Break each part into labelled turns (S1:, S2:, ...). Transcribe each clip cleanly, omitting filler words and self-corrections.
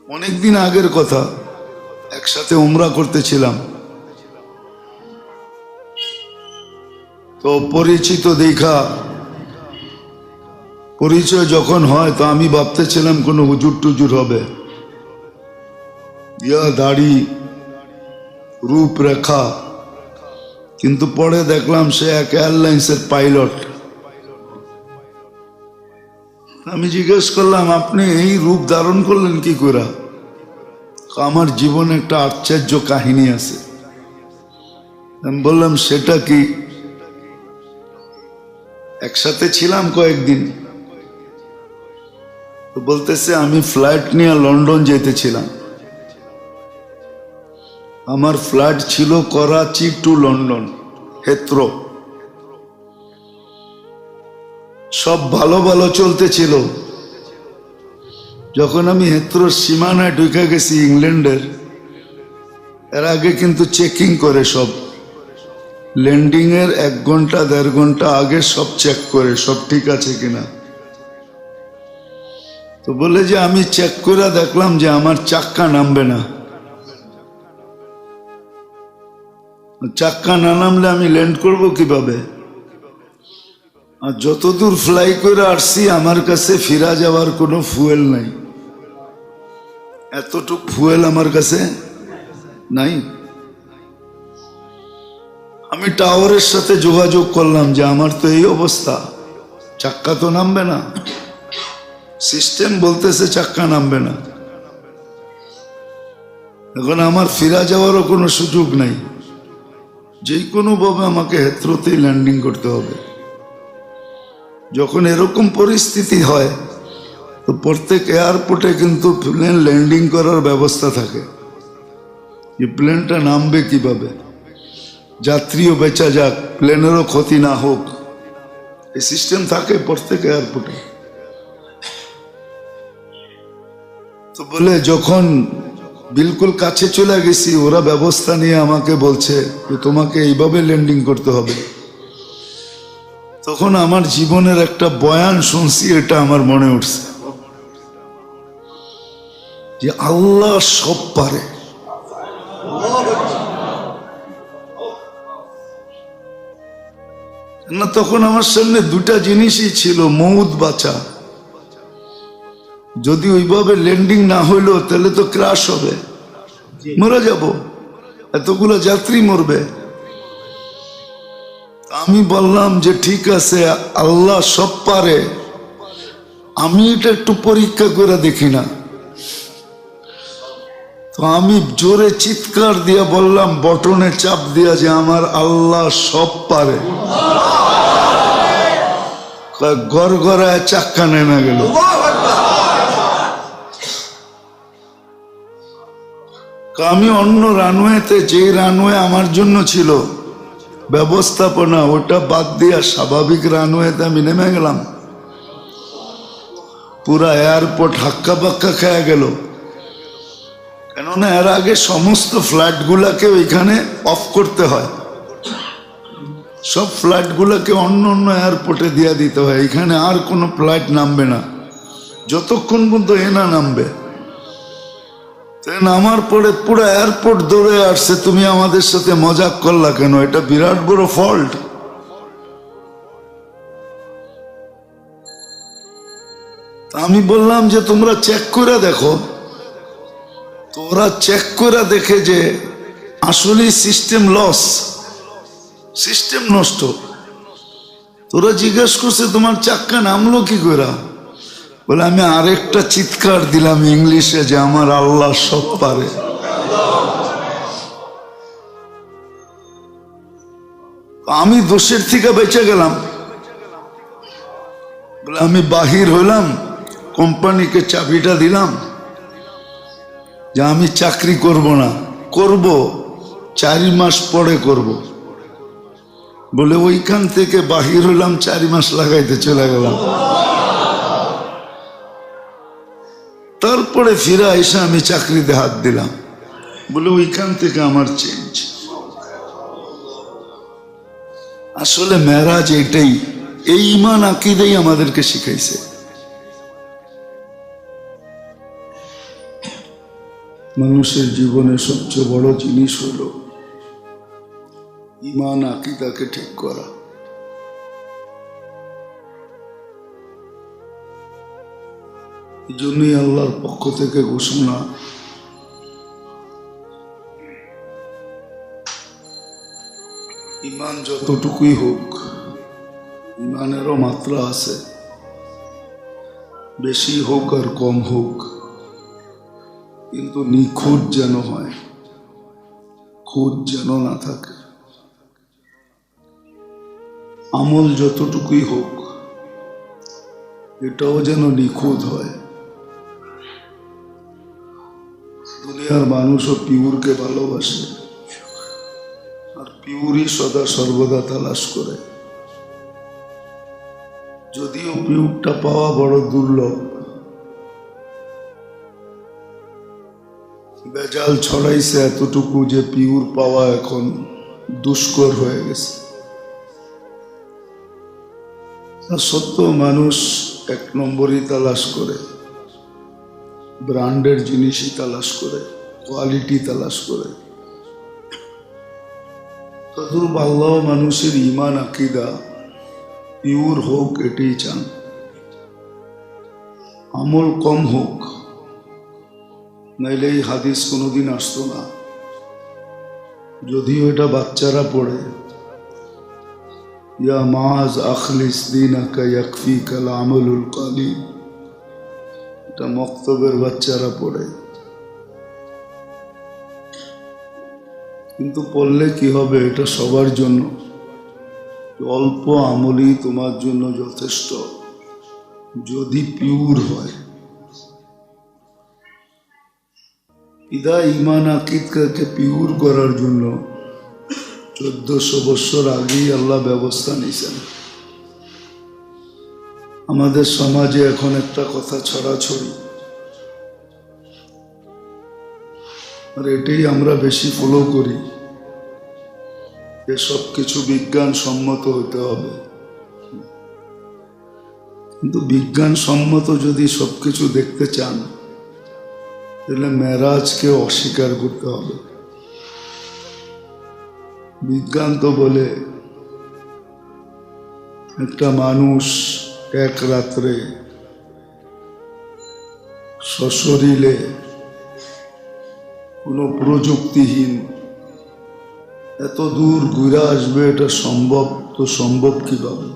S1: অনেকদিন আগের কথা, একসাথে উমরা করতেছিলাম। তো পরিচিত দেখা পরিচয় যখন হয়, তো আমি ভাবতেছিলাম কোনো হুজুর টুজুর হবে, ইয়া দাড়ি রূপরেখা, কিন্তু পরে দেখলাম সে এক এয়ারলাইন্সের পাইলট। আমি জিজ্ঞেস করলাম, আপনি এই রূপ ধারণ করলেন কি করে? আমার জীবনে একটা আশ্চর্য কাহিনী আছে। আমি বললাম, সেটা কি? একসাথে ছিলাম কয়েকদিন, তো বলতেছে আমি ফ্লাইট নিয়ে লন্ডন যেতেছিলাম। আমার ফ্লাইট ছিল করাচি টু লন্ডন, হেথ্রো। সব ভালো ভালো চলতেছিল। যখন আমি হেথ্রোর সীমানায় ঢুকে গেছি ইংল্যান্ডের, এর আগে কিন্তু চেকিং করে, সব ল্যান্ডিং এর 1 ঘন্টা 1.5 ঘন্টা আগে সব চেক করে সব ঠিক আছে কিনা। তো বলে যে আমি চেক করে দেখলাম যে আমার চাক্কা নামবে না। চাক্কা না নামলে আমি ল্যান্ড করব কিভাবে? আর যতদূর ফ্লাই করে আসছি, আমার কাছে ফিরা যাওয়ার কোনো ফুয়েল নাই। এতটুক ফুয়েল আমার কাছে নাই। আমি টাওয়ারের সাথে যোগাযোগ করলাম যে আমার তো এই অবস্থা, চাক্কা তো নামবে না। সিস্টেম বলতেছে চাক্কা নামবে না। এখন আমার ফিরা যাওয়ারও কোনো সুযোগ নাই, যে কোনো ভাবে আমাকে হেথ্রোতেই ল্যান্ডিং করতে হবে। যখন এরকম পরিস্থিতি হয়, তো প্রত্যেক এয়ারপোর্টে কিন্তু প্লেন ল্যান্ডিং করার ব্যবস্থা থাকে, যে প্লেনটা নামবে কিভাবে, যাত্রীও বেঁচা যাক, প্লেনেরও ক্ষতি না হোক, এই সিস্টেম থাকে প্রত্যেক এয়ারপোর্টে। তো বলে যখন বিলকুল কাছে চলে গেছি, ওরা ব্যবস্থা নিয়ে আমাকে বলছে যে তোমাকে এইভাবে ল্যান্ডিং করতে হবে। তখন আমার জীবনের একটা বয়ান শুনছি, এটা আমার মনে উঠছে যে আল্লাহ সব পারে। না, তখন আমার সামনে 2টা জিনিসই ছিল, মৌত বাঁচা। যদি ওইভাবে ল্যান্ডিং না হইলো, তাহলে তো ক্রাশ হবে, মরে যাব, এতগুলো যাত্রী মরবে। আমি বললাম যে ঠিক আছে, আল্লাহ সব পারে, আমি এটা একটু পরীক্ষা করে দেখি না। তো আমি জোরে চিৎকার দিয়া বললাম, বটনে চাপ দিয়া, যে আমার আল্লাহ সব পারে। গড়গড়ায় চাক্কা নেমে গেল। আমি অন্য রানওয়েতে, যে রানওয়ে আমার জন্য ছিল ব্যবস্থাপনা, ওটা বাদ দিয়া স্বাভাবিক রানওয়েতে আমি নেমে গেলাম। পুরা এয়ারপোর্ট হাক্কা বাক্কা খেয়ে গেল, কেননা এর আগে সমস্ত ফ্লাইট গুলাকে ওইখানে অফ করতে হয়। সব ফ্লাইট গুলাকে অন্য অন্য এয়ারপোর্টে দিয়ে দিতে হয়, এখানে আর কোনো ফ্লাইট নামবে না যতক্ষণ পর্যন্ত এ না নামবে। নামার পরে পুরো এয়ারপোর্ট দৌড়ে আসছে, তুমি আমাদের সাথে মজাক করলা কেন? এটা বিরাট বড় ফল্ট। আমি বললাম যে তোমরা চেক করে দেখো। তোরা চেক করে দেখে যে আসলে সিস্টেম লস, সিস্টেম নষ্ট। তোরা জিজ্ঞেস করছে তোমার চাক্কা নামলো কি করে? বলে আমি আরেকটা চিৎকার দিলাম ইংলিশে, যে আমার আল্লাহ সব পারে। আমি দোষের থেকে বেঁচে গেলাম। বলে আমি বাহির হইলাম, কোম্পানিকে চাবিটা দিলাম, যে আমি চাকরি করব না, করব 4 মাস পরে করব। বলে ওইখান থেকে বাহির হইলাম, 4 মাস লাগাইতে চলে গেলাম। তারপরে ফিরে এসে আমি চাকরিতে হাত দিলাম। বলে ওইখান থেকে আমার চেঞ্জ। আসলে মেরাজ এটাই, এই ঈমান আকীদাই আমাদেরকে শিখাইছে। মানুষের জীবনে সবচেয়ে বড় জিনিস হলো ঈমান আকীদাকে ঠিক করা। এই জন্যই আল্লাহর পক্ষ থেকে ঘোষণা, ঈমান যতটুকুই হোক, ঈমানেরও মাত্রা আছে, বেশি হোক আর কম হোক, কিন্তু নিখুঁত যেন হয়, খুঁত যেন না থাকে। আমল যতটুকুই হোক, এটাও যেন নিখুঁত হয়। দুনিয়ার মানুষও পিওরকে ভালোবাসে, আর পিওরই সদা সর্বদা তালাশ করে। যদিও পিওরটা পাওয়া বড় দুর্লভ, বেজাল ছড়াইছে এতটুকু যে পিওর পাওয়া এখন দুষ্কর হয়ে গেছে। আর সত্য মানুষ এক নম্বরই তালাশ করে, ব্র্যান্ডের জিনিসই তালাশ করে, কোয়ালিটি তালাশ করে। তদ্রূপ আল্লাহ মানুষের ঈমান আকীদা পিওর হোক এটাই চান। আমল কম হোক, নাইলে এই হাদিস কোনোদিন আসতো না। যদিও এটা বাচ্চারা পড়ে, ইয়া মাজ আখলিস দীনাকা ইয়াকফিকাল আমালুল কালিল, এটা মক্তবের বাচ্চারা পড়ে। কিন্তু পড়লে কি হবে, এটা সবার জন্য। অল্প আমলই তোমার জন্য যথেষ্ট, যদি পিওর হয়। ইদা ঈমান আকীদাকে পিওর করার জন্য 1400 বছর আগেই আল্লাহ ব্যবস্থা নিয়েছেন। আমাদের সমাজে এখন একটা কথা ছড়াছড়ি, আর এটাই আমরা বেশি ফলো করি, যে সব কিছু বিজ্ঞান সম্মত হতে হবে। কিন্তু বিজ্ঞান সম্মত যদি সবকিছু দেখতে চান, তাহলে মেরাজকে অস্বীকার করতে হবে। বিজ্ঞান তো বলে একটা মানুষ এক রাত্রে সশরীরে কোনো প্রযুক্তিহীন এত দূর ঘুরে আসবে, এটা সম্ভব? তো সম্ভব কিভাবে?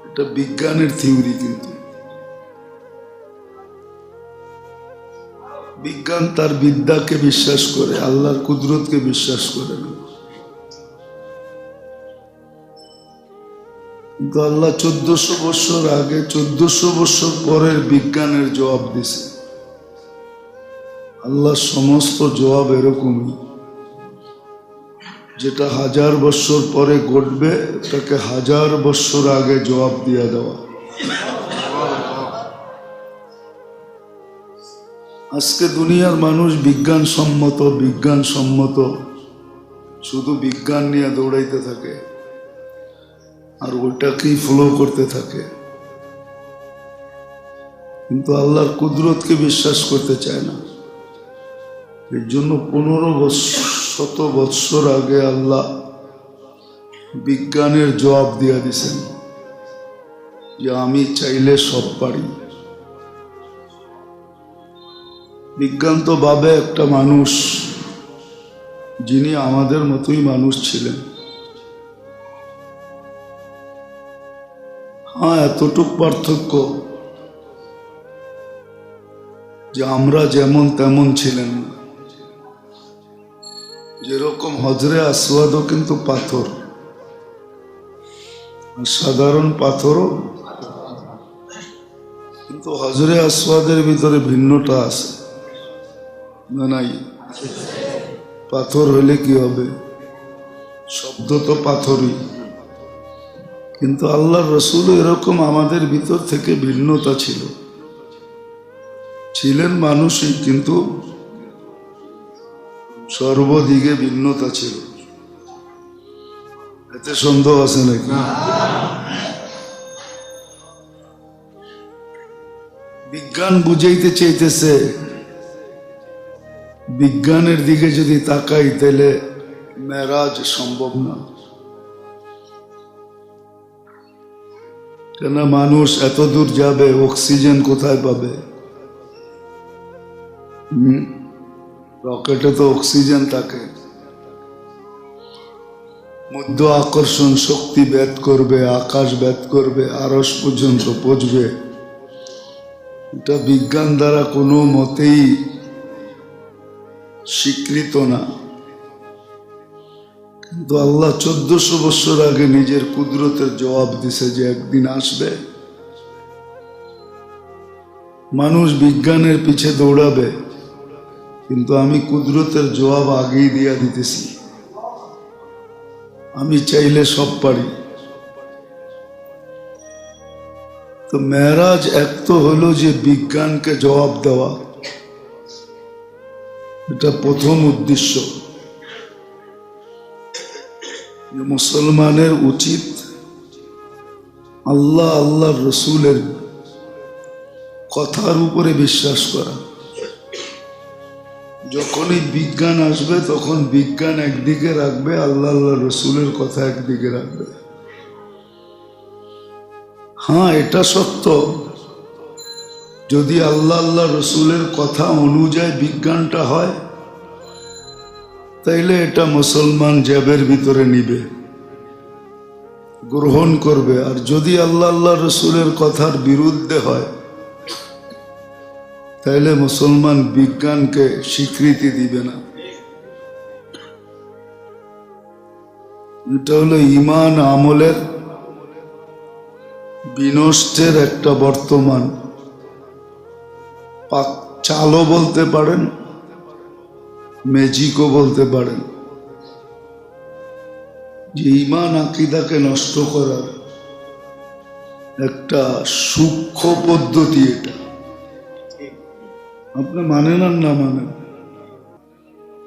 S1: এটা বিজ্ঞানের থিওরি। কিন্তু বিজ্ঞান তার বিদ্যাকে বিশ্বাস করে, আল্লাহর কুদরতকে বিশ্বাস করে না। কিন্তু আল্লাহ 1400 বছর আগে 1400 বছর পরের বিজ্ঞানের জবাব দিছে। আল্লাহর সমস্ত জবাব এরকমই, যেটা 1000 বছর পরে ঘটবে তাকে 1000 বছর আগে জবাব দিয়ে দেওয়া। আজকে দুনিয়ার মানুষ বিজ্ঞান সম্মত শুধু বিজ্ঞান নিয়ে দৌড়াইতে থাকে, আর ওইটাকেই ফলো করতে থাকে, কিন্তু আল্লাহর কুদরতকে বিশ্বাস করতে চায় না। এর জন্য 1500 বৎসর আগে আল্লাহ বিজ্ঞানের জবাব দিয়ে দিছেন যে আমি চাইলে সব পারি। বিজ্ঞান তো ভাবে একটা মানুষ যিনি আমাদের মতোই মানুষ ছিলেন। হ্যাঁ, এতটুক পার্থক্য যে আমরা যেমন তেমন ছিলেন না। যেরকম হজরে আসওয়াদও কিন্তু পাথর, সাধারণ পাথরও, কিন্তু হজরে আসওয়াদের ভিতরে ভিন্নতা আছে না? নাই? পাথর হইলে কি হবে? শব্দ তো পাথরই, কিন্তু আল্লাহর রসুল এরকম আমাদের ভিতর থেকে ভিন্নতা ছিলেন মানুষই, কিন্তু সর্বদিকে ভিন্নতা ছিল। এতে সন্দেহ আছে নাকি? বিজ্ঞান বুঝাইতে চাইতেছে বিজ্ঞানের দিকে যদি তাকাই তাহলে মেরাজ সম্ভব না। কেন মানুষ এত দূর যাবে, অক্সিজেন কোথায় পাবে? রকেটে তো অক্সিজেন থাকে। মধ্য আকর্ষণ শক্তি ভেদ করবে, আকাশ ভেদ করবে, আরশ পর্যন্ত পৌঁছবে। এটা বিজ্ঞান দ্বারা কোনো মতেই স্বীকৃত না। কিন্তু আল্লাহ 1400 বছর আগে নিজের কুদরতের জবাব দিছে যে একদিন আসবে, মানুষ বিজ্ঞানের পিছে দৌড়াবে, কিন্তু আমি কুদরতের জবাব আগেই দিয়া দিতেছি। আমি চাইলে সব পারি। তো মেরাজ এক তো হলো যে বিজ্ঞানকে জবাব দেওয়া, এটা প্রথম উদ্দেশ্য। মুসলমানের উচিত আল্লাহ আল্লাহর রসুলের কথার উপরে বিশ্বাস করা। যখনই বিজ্ঞান আসবে তখন বিজ্ঞান একদিকে রাখবে, আল্লাহ আল্লাহ রসুলের কথা একদিকে রাখবে। হ্যাঁ, এটা সত্য, যদি আল্লাহ আল্লাহ রসুলের কথা অনুযায়ী বিজ্ঞানটা হয় তাইলে এটা মুসলমান জেবের ভিতরে নিবে, গ্রহণ করবে। আর যদি আল্লাহ আল্লাহ রসুলের কথার বিরুদ্ধে হয় তাইলে মুসলমান বিজ্ঞানকে স্বীকৃতি দিবে না। এটা হলো ঈমান আমলের বিনষ্টের একটা বর্তমান চালও বলতে পারেন, ম্যাজিকও বলতে পারেন। যে ঈমান আকীদাকে নষ্ট করার একটা সূক্ষ্ম পদ্ধতি, এটা আপনি মানেন আর না মানেন,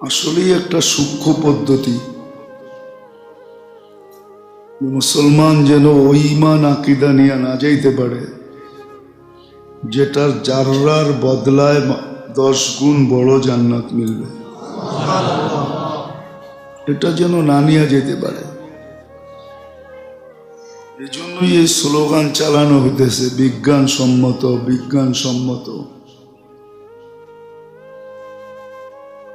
S1: আসলেই একটা সূক্ষ্ম পদ্ধতি। মুসলমান যেন ওই ঈমান আকীদা নিয়ে না যাইতে পারে যেটার জাররার বদলায় 10 গুণ বড় জান্নাত মিলবে, এটা যেন না নিয়ে যেতে পারে। এই জন্যই এই স্লোগান চালানো হইতেছে বিজ্ঞান সম্মত, বিজ্ঞান সম্মত।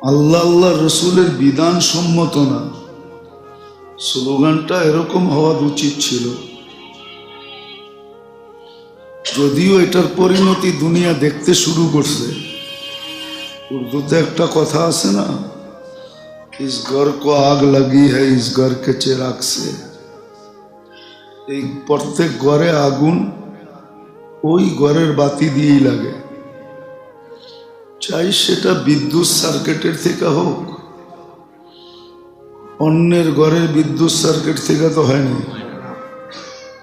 S1: আল্লাহ আল্লাহ রসুলের বিধান সম্মত না। স্লোগানটা এরকম হওয়া উচিত ছিল। যদিও এটার পরিণতি দুনিয়া দেখতে শুরু করছে। উর্দুতে একটা কথা আছে না, ইস ঘর কো আগ লাগি হ্যায় ইস ঘর কে চিরাগ সে। এই প্রত্যেক ঘরে আগুন ওই ঘরের বাতি দিয়েই লাগে, চাই সেটা বিদ্যুৎ সার্কিটের থেকে হোক, অন্যের ঘরের বিদ্যুৎ সার্কিট থেকে তো হয়নি,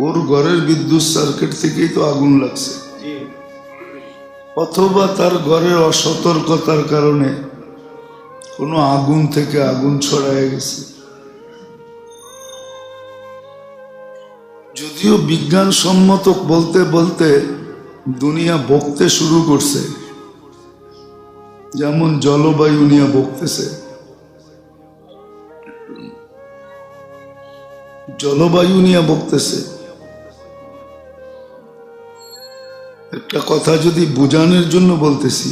S1: ওর ঘরের বিদ্যুৎ সার্কিট থেকেই তো আগুন লাগছে। অথবা তার ঘরের অসতর্কতার কারণে কোনো আগুন থেকে আগুন ছড়ায় গেছে। যদিও বিজ্ঞান সম্মত বলতে বলতে দুনিয়া বকতে শুরু করছে, যেমন জলবায়ু নিয়ে বকতেছে। জলবায়ু নিয়ে বকতেছে। একটা কথা যদি বোঝানোর জন্য বলতেছি,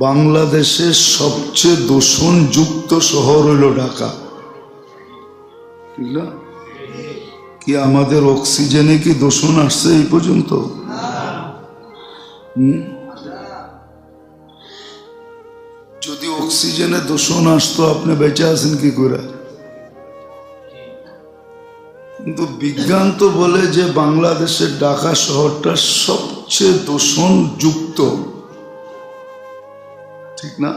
S1: বাংলাদেশের সবচেয়ে দূষণযুক্ত শহর হইল ঢাকা, ঠিক না? কি আমাদের অক্সিজেনে কি দূষণ আসছে এই পর্যন্ত? যদি অক্সিজেনে দূষণ আসতো আপনি বেঁচে আছেন কি করে? কিন্তু বিজ্ঞান তো বলে যে বাংলাদেশের ঢাকা শহরটা সবচেয়ে দূষণযুক্ত, ঠিক না?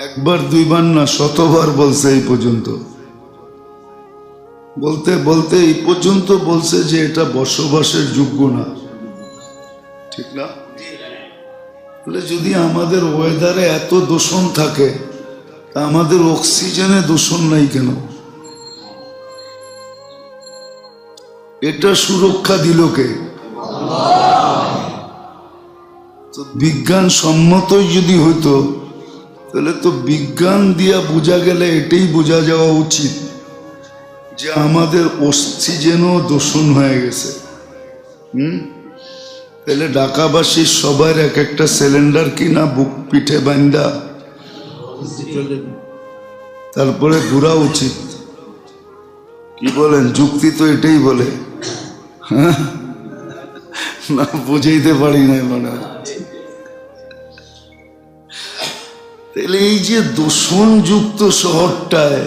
S1: একবার দুইবার না, শতবার বলছে এই পর্যন্ত। বলতে বলতে এই পর্যন্ত বলছে যে এটা বসবাসের যোগ্য না, ঠিক না? বলে যদি আমাদের ওয়েদারে এত দূষণ থাকে তা আমাদের অক্সিজেনে দূষণ নাই কেন? এটা সুরক্ষা দিল কে? তো বিজ্ঞান সম্মতই যদি হইতো তাহলে তো বিজ্ঞান দিয়া বোঝা গেলে এটাই বোঝা যাওয়া উচিত যে আমাদের অক্সিজেনও দূষণ হয়ে গেছে। তাহলে ঢাকাবাসীর সবার এক একটা সিলিন্ডার কিনা বুক পিঠে বান্ধা তারপরে ঘুরা উচিত। কি বলেন? যুক্তি তো এটাই বলে। হ্যাঁ, না বুঝাইতে পারি নাই মনে হয়। তাহলে এই যে দূষণযুক্ত শহরটায়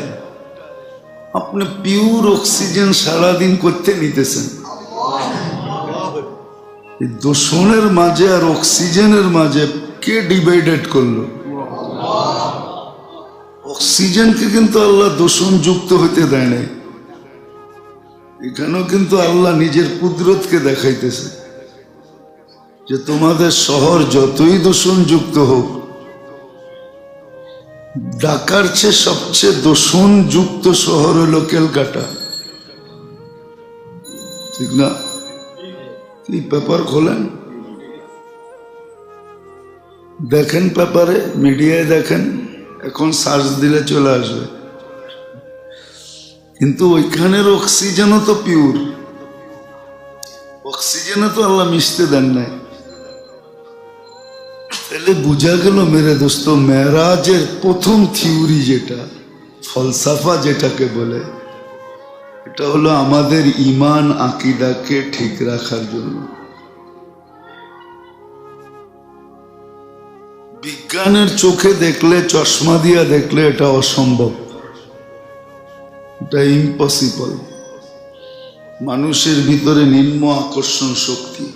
S1: আপনি পিওর অক্সিজেন সারাদিন করতে নিতেছেন, এই দূষণের মাঝে আর অক্সিজেনের মাঝে কে ডিভাইডেড করলো? অক্সিজেনকে কিন্তু আল্লাহ দূষণযুক্ত হইতে দেয় নাই। এখানেও কিন্তু আল্লাহ নিজের কুদরতকে দেখাইতেছে যে তোমাদের শহর যতই দূষণযুক্ত হোক, ঢাকার চেয়ে সবচেয়ে দূষণযুক্ত শহর হলো ক্যালকাটা, ঠিক না? কি পেপার খোলেন, দেখেন, পেপারে মিডিয়ায় দেখেন, এখন সার্চ দিলে চলে আসবে। কিন্তু ওইখানের অক্সিজেনও তো পিওর, অক্সিজেনে তো আল্লাহ মিশতে দেন নাই। তাহলে বোঝা গেল মেরে দোস্ত, মেরাজের প্রথম থিওরি যেটা ফলসাফা যেটাকে বলে, এটা হলো আমাদের ইমান আকিদাকে ঠিক রাখার জন্য। বিজ্ঞানের চোখে দেখলে, চশমা দিয়া দেখলে এটা অসম্ভব, এটা ইম্পসিবল। মানুষের ভিতরে নিম্ন আকর্ষণ শক্তি,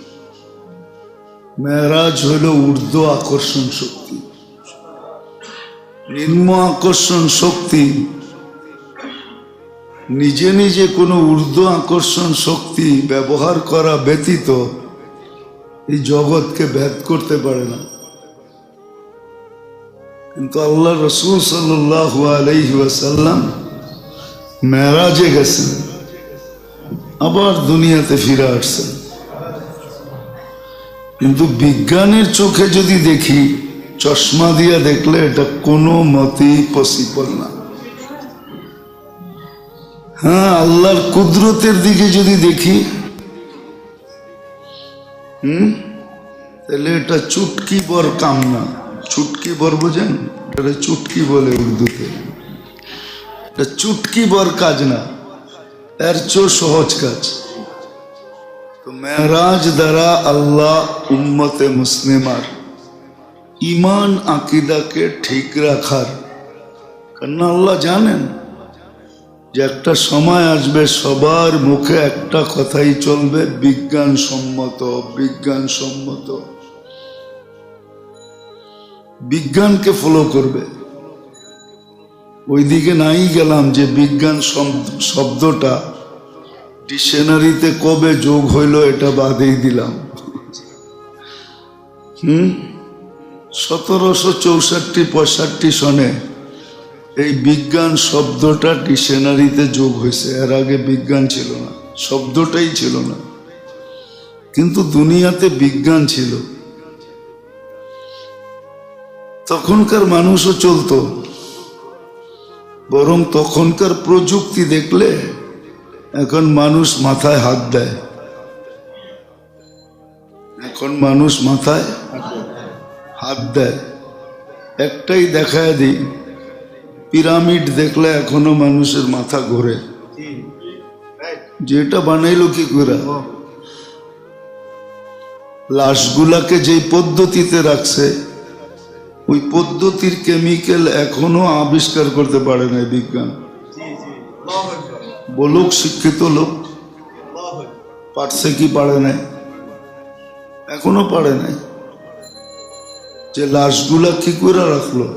S1: মেরাজ হইল ঊর্ধ্ব আকর্ষণ শক্তি। নিম্ন আকর্ষণ শক্তি নিজে নিজে কোনো ঊর্ধ্ব আকর্ষণ শক্তি ব্যবহার করা ব্যতীত এই জগৎকে ভেদ করতে পারে না। কিন্তু আল্লাহ রসূল সাল্লাল্লাহু আলাইহি ওয়াসাল্লাম মেরাজে গেছেন, আবার দুনিয়াতে ফিরে আসছেন। কিন্তু বিজ্ঞানের চোখে যদি দেখি, চশমা দিয়া দেখলে এটা কোনো মতেই পসিবল না। হ্যাঁ, আল্লাহর কুদরতের দিকে যদি দেখি, তাহলে এটা চুটকি বর কাম না। চুটকি বর বোঝেন? এটা চুটকি বলে উর্দুতে। এটা চুটকি বর কাজ না, এর চেয়েও সহজ কাজ। তো মেরাজ দ্বারা আল্লাহ উম্মতে মুসলিমার ইমান আকিদাকে ঠিক রাখার, কারণ আল্লাহ জানেন যে একটা সময় আসবে সবার মুখে একটা কথাই চলবে, বিজ্ঞানসম্মত, বিজ্ঞানসম্মত। বিজ্ঞানকে ফলো করবে। ওইদিকে নাই গেলাম যে বিজ্ঞান শব্দটা ডিকশনারিতে কবে যোগ হইল এটা বাদেই দিলাম। 1764-65 সনে এই বিজ্ঞান শব্দটা ডিকশনারিতে যোগ হয়েছে। এর আগে বিজ্ঞান ছিল না, শব্দটাই ছিল না। কিন্তু দুনিয়াতে বিজ্ঞান ছিল। তখনকার মানুষও চলতো, বরং তখনকার প্রযুক্তি দেখলে এখন মানুষ মাথায় হাত দেয়। এখন মানুষ মাথায় হাত দেয়। একটাই দেখায় দিই, পিরামিড দেখলে এখনো মানুষের মাথা ঘোরে, যেটা বানাইলো কি করে। লাশগুলাকে যেই পদ্ধতিতে রাখছে, ওই পদ্ধতির কেমিক্যাল এখনো আবিষ্কার করতে পারে না বিজ্ঞান। বলুক শিক্ষিত লোক, পারছে কি পারে নাই? এখনো পারে নাই। যে লাশগুলা কি করে রাখলো,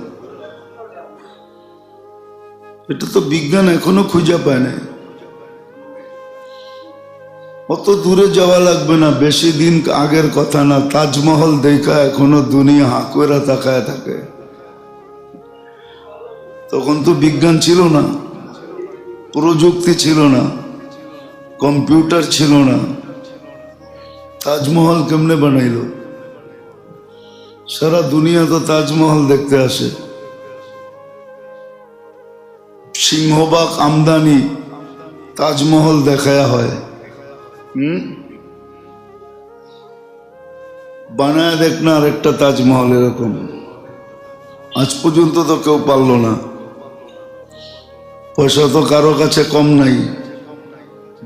S1: এটা তো বিজ্ঞান এখনো খুঁজে পায় নাই। অত দূরে যাওয়া লাগবে না, বেশি দিন আগের কথা না। তাজমহল দেখা এখনো দুনিয়া হাঁ করে তাকায় থাকে। তখন তো বিজ্ঞান ছিল না, প্রযুক্তি ছিল না, কম্পিউটার ছিল না। তাজমহল কেমনে বানাইল? সারা দুনিয়া তো তাজমহল দেখতে আসে, সিংহবাগ আমদানি তাজমহল দেখায়া হয়। বানায় দেখ না আরেকটা তাজমহল এরকম, আজ পর্যন্ত তো কেউ পারলো না। পয়সা তো কারো কাছে কম নাই,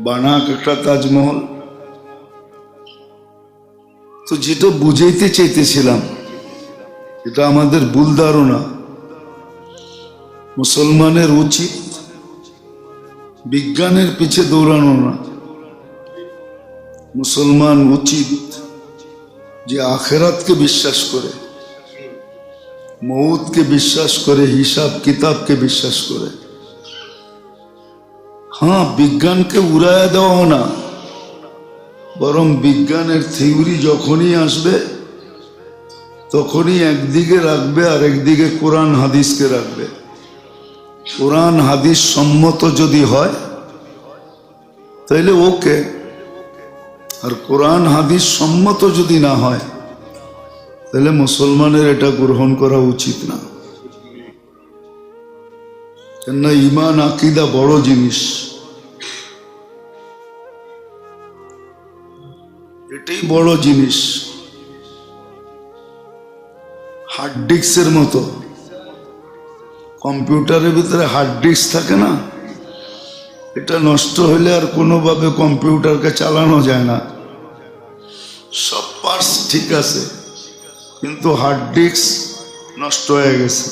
S1: বানাক একটা তাজমহল। তো যেটা বুঝাইতে চাইতেছিলাম, এটা আমাদের ভুল ধারণা। মুসলমানের উচিত বিজ্ঞানের পিছে দৌড়ানো না। মুসলমান উচিত যে আখেরাতকে বিশ্বাস করে, মউতকে বিশ্বাস করে, হিসাব কিতাবকে বিশ্বাস করে। হ্যাঁ, বিজ্ঞানকে উড়ায় দেওয়া না, বরং বিজ্ঞানের থিওরি যখনই আসবে তখনই একদিকে রাখবে আর একদিকে কোরআন হাদিসকে রাখবে। কোরআন হাদিস সম্মত যদি হয় তাইলে ওকে, আর কোরআন হাদিস সম্মত যদি না হয় তাহলে মুসলমানের এটা গ্রহণ করা উচিত না। কেননা ঈমান আকীদা বড় জিনিস, এটাই বড় জিনিস। হার্ড ডিস্কের মতো, কম্পিউটারের ভিতরে হার্ড ডিস্ক থাকে না, এটা নষ্ট হলে আর কোনোভাবে কম্পিউটারকে চালানো যায় না। সব পার্টস ঠিক আছে, কিন্তু হার্ড ডিস্ক নষ্ট হয়ে গেছে।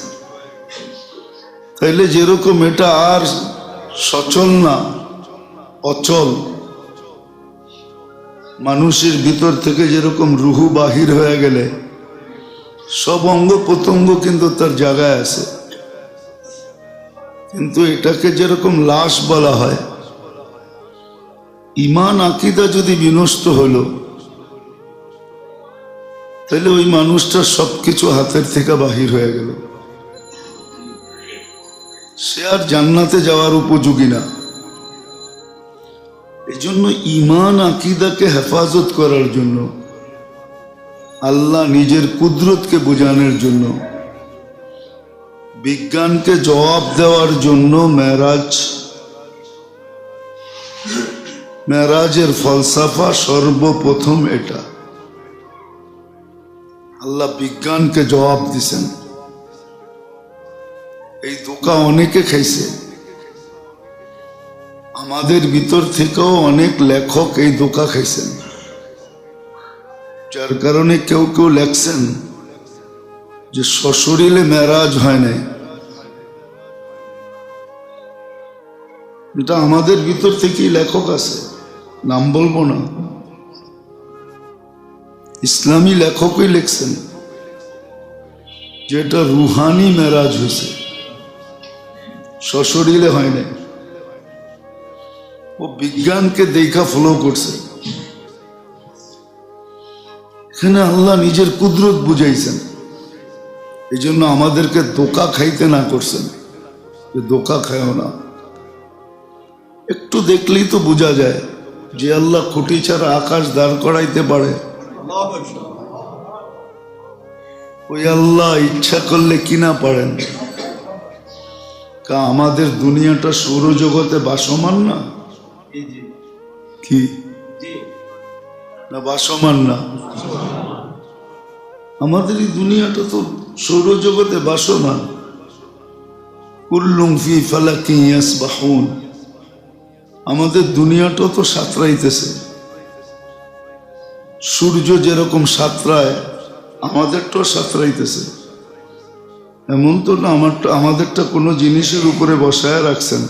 S1: তাইলে যেরকম এটা আর সচল না, অচল, মানুষের ভিতর থেকে যেরকম রুহু বাহির হয়ে গেলে সব অঙ্গ প্রত্যঙ্গ কিন্তু তার জায়গায় আছে, কিন্তু এটাকে যেরকম লাশ বলা হয়, ঈমান আকীদা যদি বিনষ্ট হলো তাহলে ওই মানুষটার সবকিছু হাতের থেকে বাহির হয়ে গেল, সে আর জান্নাতে যাওয়ার উপযোগী না। এই জন্য ঈমান আকীদাকে হেফাজত করার জন্য, আল্লাহ নিজের কুদরতকে বোঝানোর জন্য, বিজ্ঞানকে জবাব দেওয়ার জন্য মেরাজের ফলসাফা সর্বপ্রথম এটা। আল্লাহ বিজ্ঞানকে জবাব দিছেন। এই ধোঁকা অনেকে খাইছে, আমাদের ভিতর থেকেও অনেক লেখক এই ধোঁকা খাইছেন, যার কারণে কেউ কেউ লেখছেন যে সশরীরে মেরাজ হয় নাই। এটা আমাদের ভিতর থেকেই লেখক আছে, নাম বলবো না, ইসলামী লেখকই লিখছেন যে এটা রুহানি মেরাজ হয়েছে, সশরীরে হয় নাই। ও বিজ্ঞানকে দেখা ফলো করছে। এখানে আল্লাহ নিজের কুদরত বুঝাইছেন, এই জন্য আমাদেরকে ধোঁকা খাইতে না করছেন, যে ধোঁকা খায়ও না। একটু দেখলেই তো বোঝা যায় যে আল্লাহ খুঁটি ছাড়া আকাশ দাঁড় করাইতে পারে। ওই আল্লাহ ইচ্ছা করলে কিনা পারেন। আমাদের দুনিয়াটা সৌরজগতে ভাসমান না কি না, ভাসমান না? আমাদের এই দুনিয়াটা তো সৌরজগতে ভাসমান। কুল্লুম ফি ফালাকিন ইয়াসবাহুন, আমাদের দুনিয়াটা তো সাঁতরাইতেছে। সূর্য যেরকম সাঁতরায় আমাদেরটাও সাঁতরাইতেছে। এমন তো না আমাদেরটা কোনো জিনিসের উপরে বসায় রাখছেন।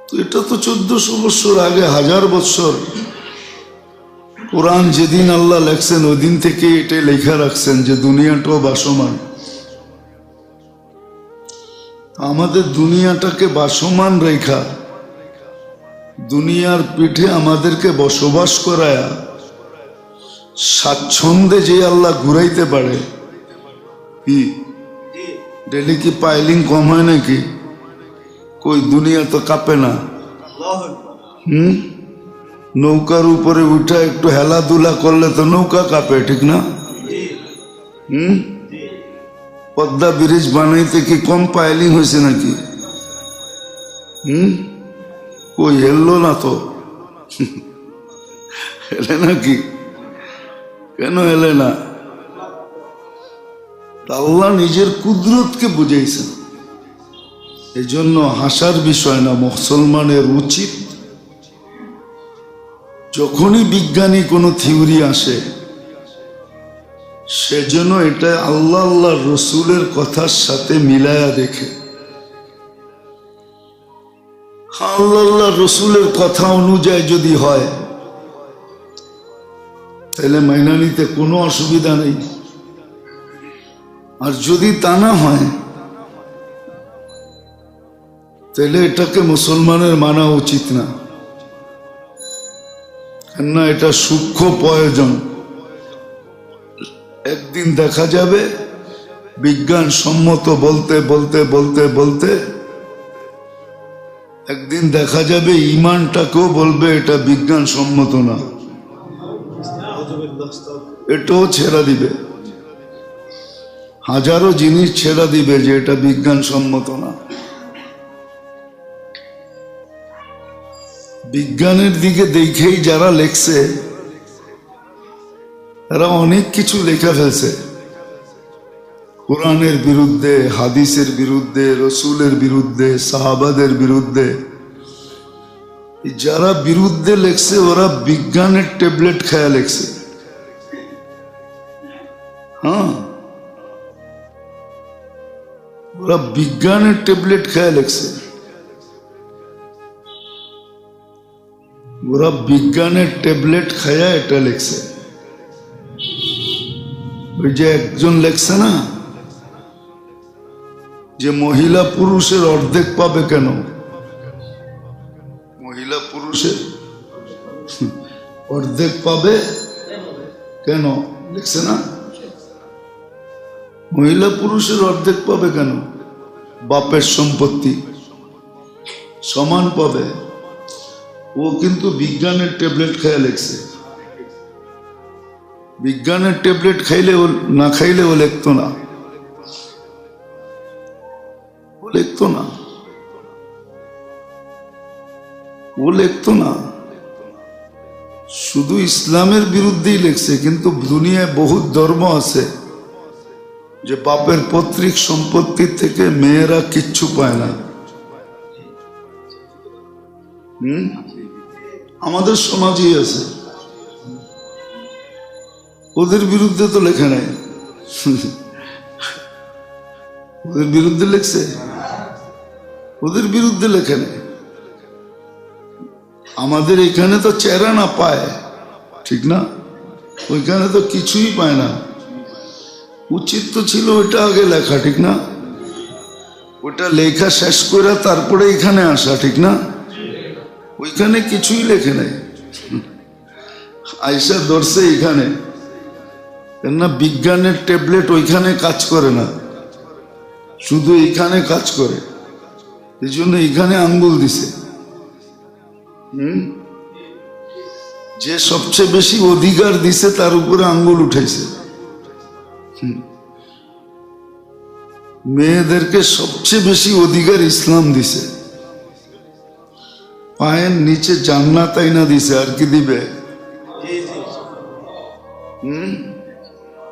S1: তো এটা তো 1400 বছর আগে, 1000 বছর। কোরআন যেদিন আল্লাহ লেখছেন ওই দিন থেকে এটাই লেখা রাখছেন যে দুনিয়াটাও ভাসমান। আমাদের দুনিয়াটাকে ভাসমান রেখা, দুনিয়ার পিঠে আমাদেরকে বসবাস করায়া স্বাচ্ছন্দ্যে যে আল্লাহ ঘুরাইতে পারে, কি ডেলি কি পাইলিং কম হয় নাকি? কই দুনিয়া তো কাঁপে না। নৌকার উপরে উঠা একটু হেলাধুলা করলে তো নৌকা কাঁপে, ঠিক না? পদ্মা ব্রিজ বানাইতে কি কম পাইলিং হয়েছে নাকি? ওই হেললো না তো, হেলে নাকি? কেন হেলে না? আল্লাহ নিজের কুদরতকে বুঝাইছেন। এই জন্য হাসার বিষয় না, মুসলমানের উচিত যখনই বিজ্ঞানী কোনো থিওরি আসে সেজন্য এটা আল্লাহ আল্লাহ রসুলের কথার সাথে মিলায়া দেখে। আল্লাহ আল্লাহ রসুলের কথা অনুযায়ী যদি হয় তাহলে মাইনা নিতে কোনো অসুবিধা নেই, আর যদি তা না হয় তাহলে এটাকে মুসলমানের মানা উচিত না, কেননা এটা সূক্ষ্ম প্রয়োজন। একদিন দেখা যাবে বিজ্ঞান সম্মত বলতে বলতে বলতে বলতে একদিন দেখা যাবে ইমানটাকেও বলবে এটা বিজ্ঞান সম্মত না, এটাও ছেড়া দিবে। হাজারো জিনিস ছেড়া দিবে যে এটা বিজ্ঞান সম্মত না। বিজ্ঞানের দিকে দেখেই যারা লেখছে তারা অনেক কিছু লেখা ফেলছে, কোরআনের বিরুদ্ধে, হাদিসের বিরুদ্ধে, রসুলের বিরুদ্ধে, সাহাবাদের বিরুদ্ধে। যারা বিরুদ্ধে লেখছে ওরা বিজ্ঞানের ট্যাবলেট খায়া লেখছে। হ্যাঁ, ওরা বিজ্ঞানের ট্যাবলেট খায়া লেখছে। ওরা বিজ্ঞানের ট্যাবলেট খায়া এটা লেখছে। ওই যে একজন লেখছে না যে মহিলা পুরুষের অর্ধেক পাবে কেন? মহিলা পুরুষের অর্ধেক পাবে কেন লিখছে না? মহিলা পুরুষের অর্ধেক পাবে কেন? বাপের সম্পত্তি সমান পাবে। ও কিন্তু বিজ্ঞানের ট্যাবলেট খাইয়া লেখছে। বিজ্ঞানের ট্যাবলেট খাইলে ও না খাইলে ও লিখতো না, ও লিখতো না, ও লিখতো না। শুধু ইসলামের বিরুদ্ধেই লেখছে, কিন্তু দুনিয়ায় বহুত ধর্ম আছে যে বাপের পৈতৃক সম্পত্তি থেকে মেয়েরা কিচ্ছু পায় না। আমাদের সমাজই আছে, ওদের বিরুদ্ধে তো লেখা নাই। ওদের বিরুদ্ধে লেখছে, ওদের বিরুদ্ধে লেখা নেই। আমাদের এখানে তো চেরা না পায়, ঠিক না? ওইখানে তো কিছুই পায় না। উচিত তো ছিল ওইটা আগে লেখা, ঠিক না? ওটা লেখা শেষ করে তারপরে এখানে আসা, ঠিক না? ওইখানে কিছুই লেখে নাই, আইসা ধরছে এখানে। কেননা বিজ্ঞানের ট্যাবলেট ওইখানে কাজ করে না, শুধু এখানে কাজ করে। এই জন্য এখানে আঙ্গুল দিছে। যে সবচেয়ে বেশি অধিকার দিছে তার উপরে আঙ্গুল উঠাইছে। মেয়েদেরকে সবচেয়ে বেশি অধিকার ইসলাম দিছে। পায়ের নিচে জান্নাত আইনা দিছে, আর কি দিবে?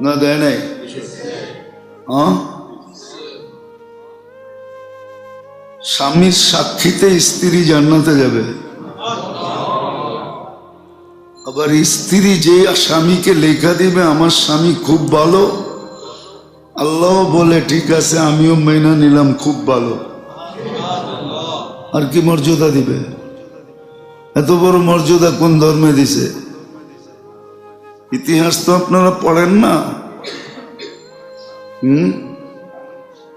S1: না দেয় নাই? স্বামীর সাক্ষীতে স্ত্রী জান্নাতে যাবে। আবার স্ত্রী যে স্বামীকে লেখা দিবে আমার স্বামী খুব ভালো, আল্লাহ বলে ঠিক আছে আমিও মেনে নিলাম খুব ভালো। আর কি মর্যাদা দিবে? এত বড় মর্যাদা কোন ধর্মে দিছে? ইতিহাস তো আপনারা পড়েন না।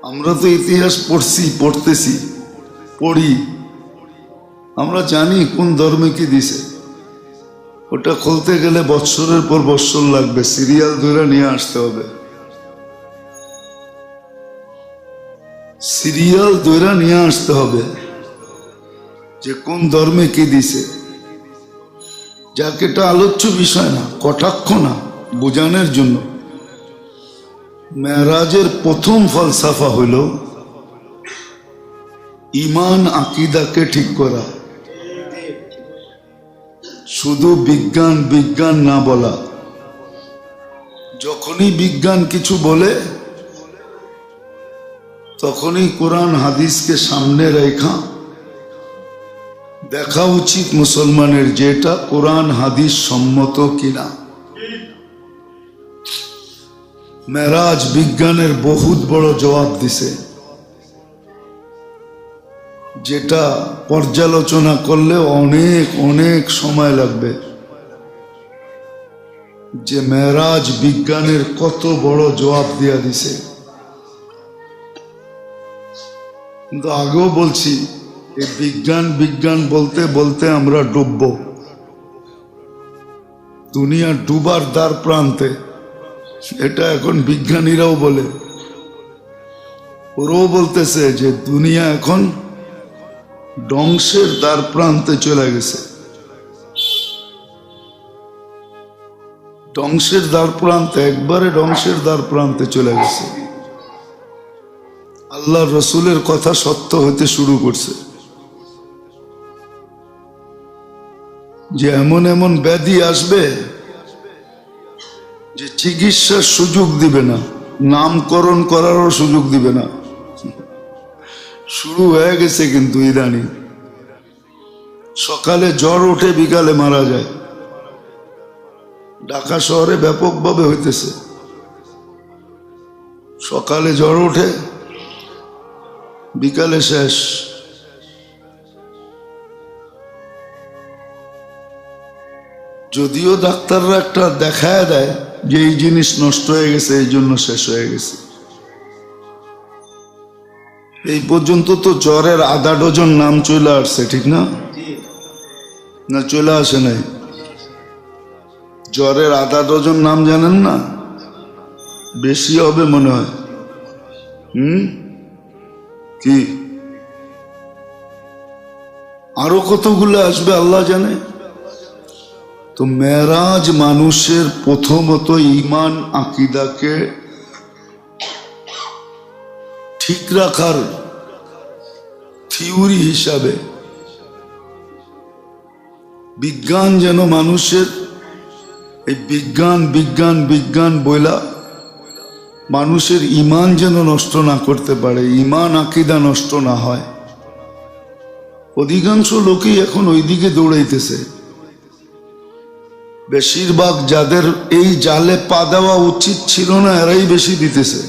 S1: আমরা তো ইতিহাস পড়ছি, পড়তেছি, পড়ি, আমরা জানি কোন ধর্মে কি দিছে। ওটা খুলতে গেলে বৎসরের পর বৎসর লাগবে, সিরিয়াল ধরে নিয়ে আসতে হবে, সিরিয়াল ধরে নিয়ে আসতে হবে যে কোন ধর্মে কি দিছে। যাক এটা আলোচ্য বিষয় না, কটাক্ষ না, বোঝানোর জন্য। মেরাজের প্রথম ফলসাফা হইল ইমান আকিদাকে ঠিক করা, শুধু বিজ্ঞান বিজ্ঞান না বলা। যখনই বিজ্ঞান কিছু বলে তখনই কোরআন হাদিসকে সামনে রেখা দেখা উচিত মুসলমানের যেটা কোরআন হাদিস সম্মত কিনা। মেরাজ বিজ্ঞানের বহুত বড় জবাব দিছে, যেটা পর্যালোচনা করলে অনেক অনেক সময় লাগবে, যে মেরাজ বিজ্ঞানের কত বড় জবাব দিয়া দিছে। কিন্তু আগেও বলছি, এই বিজ্ঞান বিজ্ঞান বলতে বলতে আমরা ডুবব, দুনিয়া ডুবার দ্বার প্রান্তে। এটা এখন বিজ্ঞানীরাও বলে, ওরাও বলতেছে যে দুনিয়া এখন ধ্বংসের দ্বার প্রান্তে চলে গেছে, ধ্বংসের দ্বার প্রান্তে, একবারে ধ্বংসের দ্বার প্রান্তে চলে গেছে। আল্লাহ রসুলের কথা সত্য হতে শুরু করছে যে এমন এমন ব্যাধি আসবে যে চিকিৎসার সুযোগ দিবে না, নামকরণ করারও সুযোগ দিবে না। শুরু হয়ে গেছে কিন্তু ইদানিং। সকালে জ্বর ওঠে, বিকালে মারা যায়। ঢাকা শহরে ব্যাপকভাবে হইতেছে, সকালে জ্বর ওঠে, বিকালে শেষ। যদিও ডাক্তাররা একটা দেখায় দেয় যে এই জিনিস নষ্ট হয়ে গেছে, এই জন্য শেষ হয়ে গেছে। এই পর্যন্ত তো জ্বরের আধা ডজন নাম চলে আসছে, ঠিক না? না চলে আসে নাই? জ্বরের আধা ডজন নাম জানেন না? বেশি হবে মনে হয়। কি আরো কতগুলো আসবে আল্লাহ জানে। তো মেরাজ মানুষের প্রথমত ঈমান আকীদাকে ঠিক রাখার থিওরি হিসাবে, বিজ্ঞান যেন মানুষের এই বিজ্ঞান বিজ্ঞান বিজ্ঞান বইলা মানুষের ঈমান যেন নষ্ট না করতে পারে, ঈমান আকীদা নষ্ট না হয়। অধিকাংশ লোকই এখন ওইদিকে দৌড়াইতেছে। বেশিরভাগ যাদের এই জালে পা দেওয়া উচিত ছিল না, এরাই বেশি দিতেছে।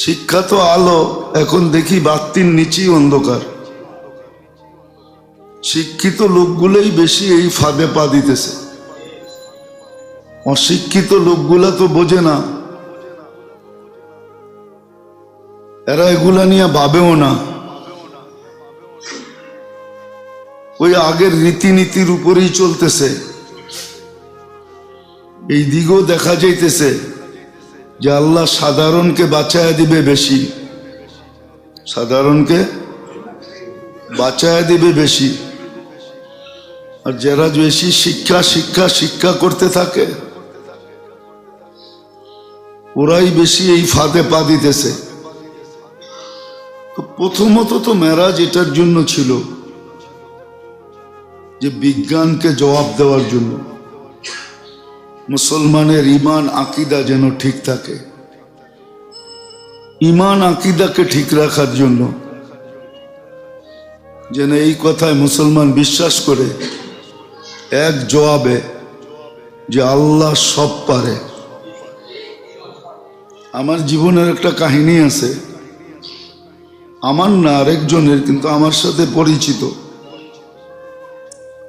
S1: শিক্ষা তো আলো, এখন দেখি বাতির নিচেই অন্ধকার। শিক্ষিত লোকগুলোই বেশি এই ফাঁদে পা দিতেছে, অশিক্ষিত লোকগুলা তো বোঝে না, এরা এগুলা নিয়ে ভাবেও না। ওই আগের রীতিনীতির উপরেই চলতেছে। এই দিকেও দেখা যাইতেছে যে আল্লাহ সাধারণকে বাঁচায় দিবে বেশি, সাধারণকে বাঁচায় দিবে বেশি। আর যারা বেশি শিক্ষা শিক্ষা শিক্ষা করতে থাকে, ওরাই বেশি এই ফাঁদে পা দিতেছে। তো প্রথমত তো মেরাজ এটার জন্য ছিল যে বিজ্ঞানকে জবাব দেওয়ার জন্য, মুসলমানের ঈমান আকীদা যেন ঠিক থাকে। ঈমান আকীদাকে ঠিক রাখার জন্য যেন এই কথায় মুসলমান বিশ্বাস করে এক জবাবে যে আল্লাহ সব পারে। আমার জীবনের একটা কাহিনী আছে, আমার না আরেকজনের, কিন্তু আমার সাথে পরিচিত।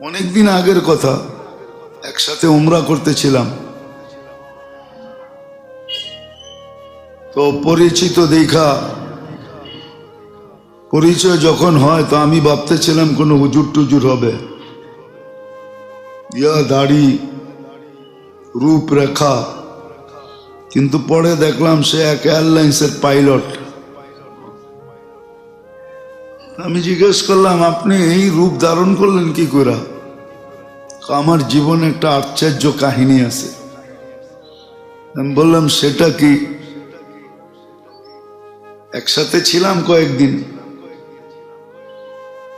S1: অনেকদিন আগের কথা, একসাথে উমরা করতেছিলাম। তো পরিচিত দেখা পরিচয় যখন হয়, তো আমি ভাবতেছিলাম কোনো হুজুর টুজুর হবে, দাড়ি রূপরেখা, কিন্তু পরে দেখলাম সে এক এয়ারলাইন্সের পাইলট। আমি জিজ্ঞেস করলাম, আপনি এই রূপ ধারণ করলেন কি করে? আমার জীবনে একটা আশ্চর্য কাহিনী আছে। আমি বললাম সেটা কি? একসাথে ছিলাম কয়েকদিন,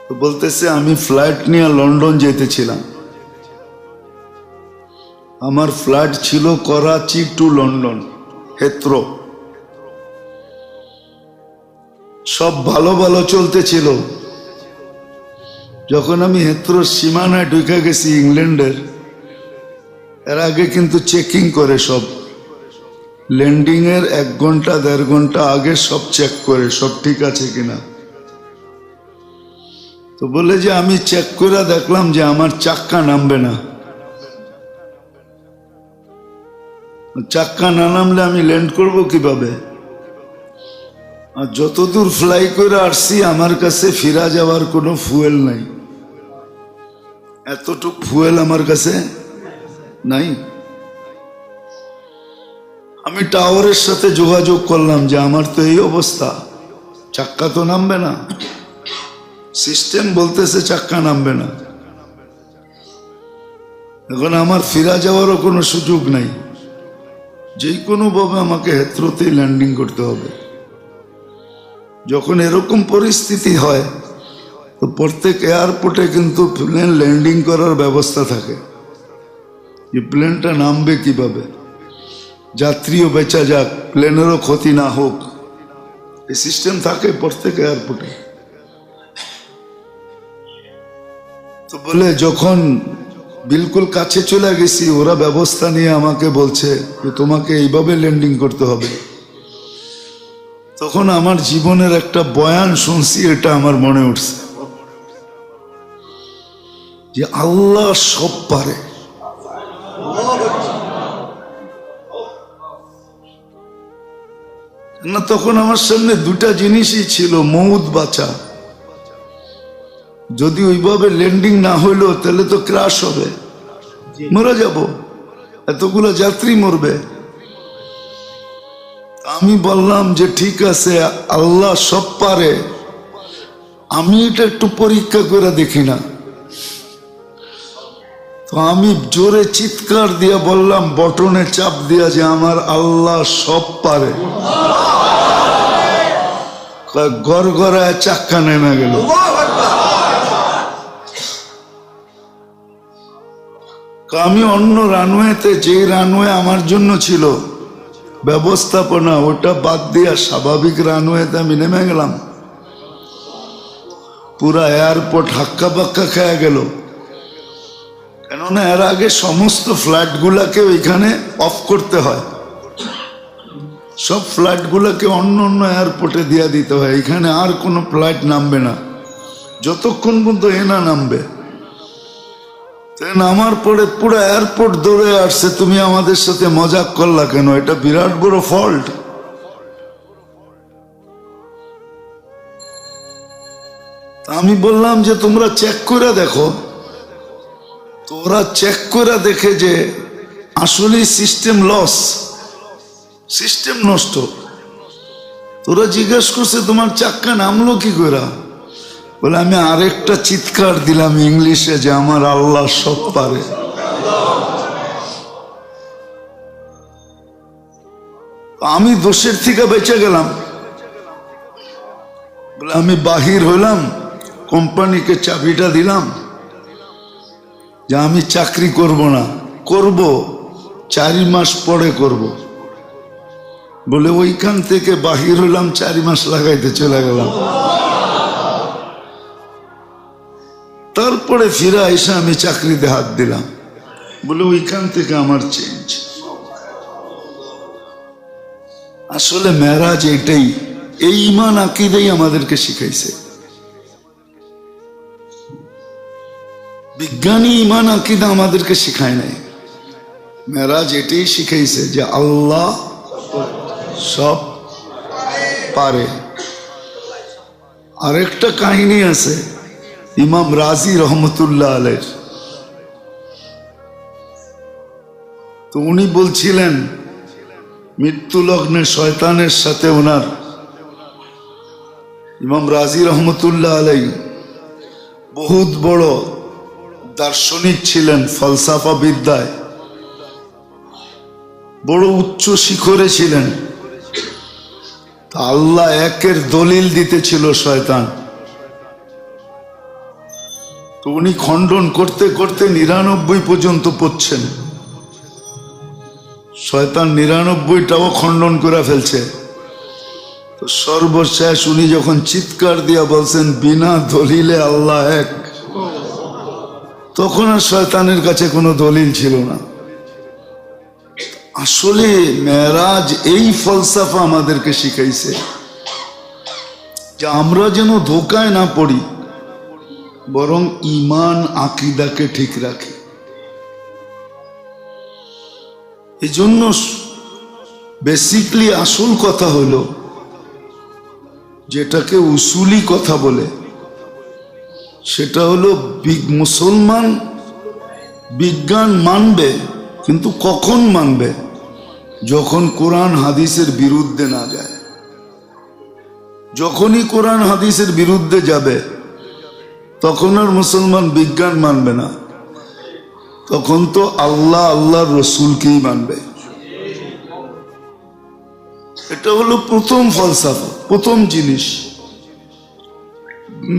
S1: তো বলতেছে আমি ফ্লাইট নিয়ে লন্ডন যেতেছিলাম। আমার ফ্লাইট ছিল করাচি টু লন্ডন, হেথ্রো। সব ভালো ভালো চলতেছিল। যখন আমি হেথ্রোর সীমানায় ঢুকে গেছি ইংল্যান্ডের, এর আগে কিন্তু চেকিং করে, সব ল্যান্ডিং এর 1 ঘন্টা 1.5 ঘন্টা আগে সব চেক করে সব ঠিক আছে কিনা। তো বলে যে আমি চেক করে দেখলাম যে আমার চাক্কা নামবে না। চাক্কা না নামলে আমি ল্যান্ড করব কিভাবে? আর যতদূর ফ্লাই করে আসছি আমার কাছে ফিরা যাওয়ার কোনো ফুয়েল নাই, এতটুক ফুয়েল আমার কাছে নাই। আমি টাওয়ারের সাথে যোগাযোগ করলাম যে আমার তো এই অবস্থা, চাক্কা তো নামবে না। সিস্টেম বলতেছে চাক্কা নামবে না। এখন আমার ফিরা যাওয়ারও কোনো সুযোগ নাই, যে কোনো ভাবে আমাকে হেথ্রোতেই ল্যান্ডিং করতে হবে। যখন এরকম পরিস্থিতি হয় তো প্রত্যেক এয়ারপোর্টে কিন্তু প্লেন ল্যান্ডিং করার ব্যবস্থা থাকে, যে প্লেনটা নামবে কিভাবে, যাত্রীও বেঁচে যাক, প্লেনেরও ক্ষতি না হোক, এই সিস্টেম থাকে প্রত্যেক এয়ারপোর্টে। তো বলে যখন বিলকুল কাছে চলে গেছি, ওরা ব্যবস্থা নিয়ে আমাকে বলছে যে তোমাকে এইভাবে ল্যান্ডিং করতে হবে। তখন আমার জীবনের একটা বয়ান শুনছি, এটা আমার মনে উঠছে যে আল্লাহ সব পারে। না, তখন আমার সামনে 2টা জিনিসই ছিল, মৌত বাঁচা। যদি ওইভাবে ল্যান্ডিং না হইলো তাহলে তো ক্রাশ হবে, মরে যাব, এতগুলো যাত্রী মরবে। আমি বললাম যে ঠিক আছে, আল্লাহ সব পারে, আমি এটা একটু পরীক্ষা করে দেখি না। তো আমি জোরে চিৎকার দিয়ে বললাম, বটনে চাপ দিয়া, যে আমার আল্লাহ সব পারে। গড়গড়ায় চাক্কা নেমে গেল। আমি অন্য রানওয়েতে, যে রানওয়ে আমার জন্য ছিল ব্যবস্থাপনা, ওটা বাদ দিয়া স্বাভাবিক রানওয়েতে আমি নেমে গেলাম। পুরা এয়ারপোর্ট হাক্কা বাক্কা খেয়ে গেল, কেননা এর আগে সমস্ত ফ্লাইট গুলাকে ওইখানে অফ করতে হয়। সব ফ্লাইট গুলাকে অন্য অন্য এয়ারপোর্টে দিয়ে দিতে হয়, এখানে আর কোনো ফ্লাইট নামবে না যতক্ষণ পর্যন্ত এনা নামবে। নামার পরে পুরো এয়ারপোর্ট দৌড়ে আসছে, তুমি আমাদের সাথে মজাক করলা কেন? এটা বিরাট বড় ফল্ট। আমি বললাম যে তোমরা চেক করে দেখো। তো ওরা চেক করে দেখে যে আসলে সিস্টেম লস, সিস্টেম নষ্ট। তোরা জিজ্ঞেস করছে তোমার চাক্কা নামলো কি করে? বলে আমি আরেকটা চিৎকার দিলাম ইংলিশে যে আমার আল্লাহ সব পারে। আমি দোষের থেকে বেঁচে গেলাম। বলে আমি বাহির হইলাম, কোম্পানিকে চাবিটা দিলাম যে আমি চাকরি করব না, করব 4 মাস পরে করব। বলে ওইখান থেকে বাহির হইলাম, 4 মাস লাগাইতে চলে গেলাম। তারপরে ফিরে এসে আমি চাকরিতে হাত দিলাম। বলে ওইখান থেকে আমার চেঞ্জ। আসলে মেরাজ এটাই, এই ঈমান আকীদাই আমাদেরকে শিখাইছে। বিজ্ঞানী ঈমান আকীদা আমাদেরকে শিখায় নাই, মেরাজ এটাই শিখাইছে যে আল্লাহ সব পারে। আরেকটা কাহিনী আছে ইমাম রাজি রহমতুল্লাহ আলাইহির। তো উনি বলছিলেন মৃত্যু লগ্নে শয়তানের সাথে ওনার, ইমাম রাজি রহমতুল্লাহ আলাইহি বহুত বড় দার্শনিক ছিলেন, ফলসাফা বিদ্যায় বড় উচ্চ শিখরে ছিলেন। আল্লাহ একের দলিল দিতেছিল শয়তান, তো উনি খণ্ডন করতে করতে 99 পর্যন্ত পড়ছেন। শয়তান 99টাও খণ্ডন করে ফেলছে। তো সর্বশেষ উনি যখন চিৎকার দিয়া বলছেন বিনা দলিলে আল্লাহ এক, তখন আর শয়তানের কাছে কোনো দলিল ছিল না। আসলে মেরাজ এই ফলসাফা আমাদেরকে শিখাইছে যে আমরা যেন ধোকায় না পড়ি, বরং ঈমান আকীদাকে ঠিক রাখি। এই জন্য বেসিকলি আসল কথা হলো, যেটাকে উসুলি কথা বলে, সেটা হলো মুসলমান বিজ্ঞান মানবে, কিন্তু কখন মানবে? যখন কোরআন হাদিসের বিরুদ্ধে না যায়। যখনই কোরআন হাদিসের বিরুদ্ধে যাবে তখন আর মুসলমান বিজ্ঞান মানবে না, তখন তো আল্লাহ আল্লাহর রসুলকেই মানবে। এটা হলো প্রথম ফলসাফা, প্রথম জিনিস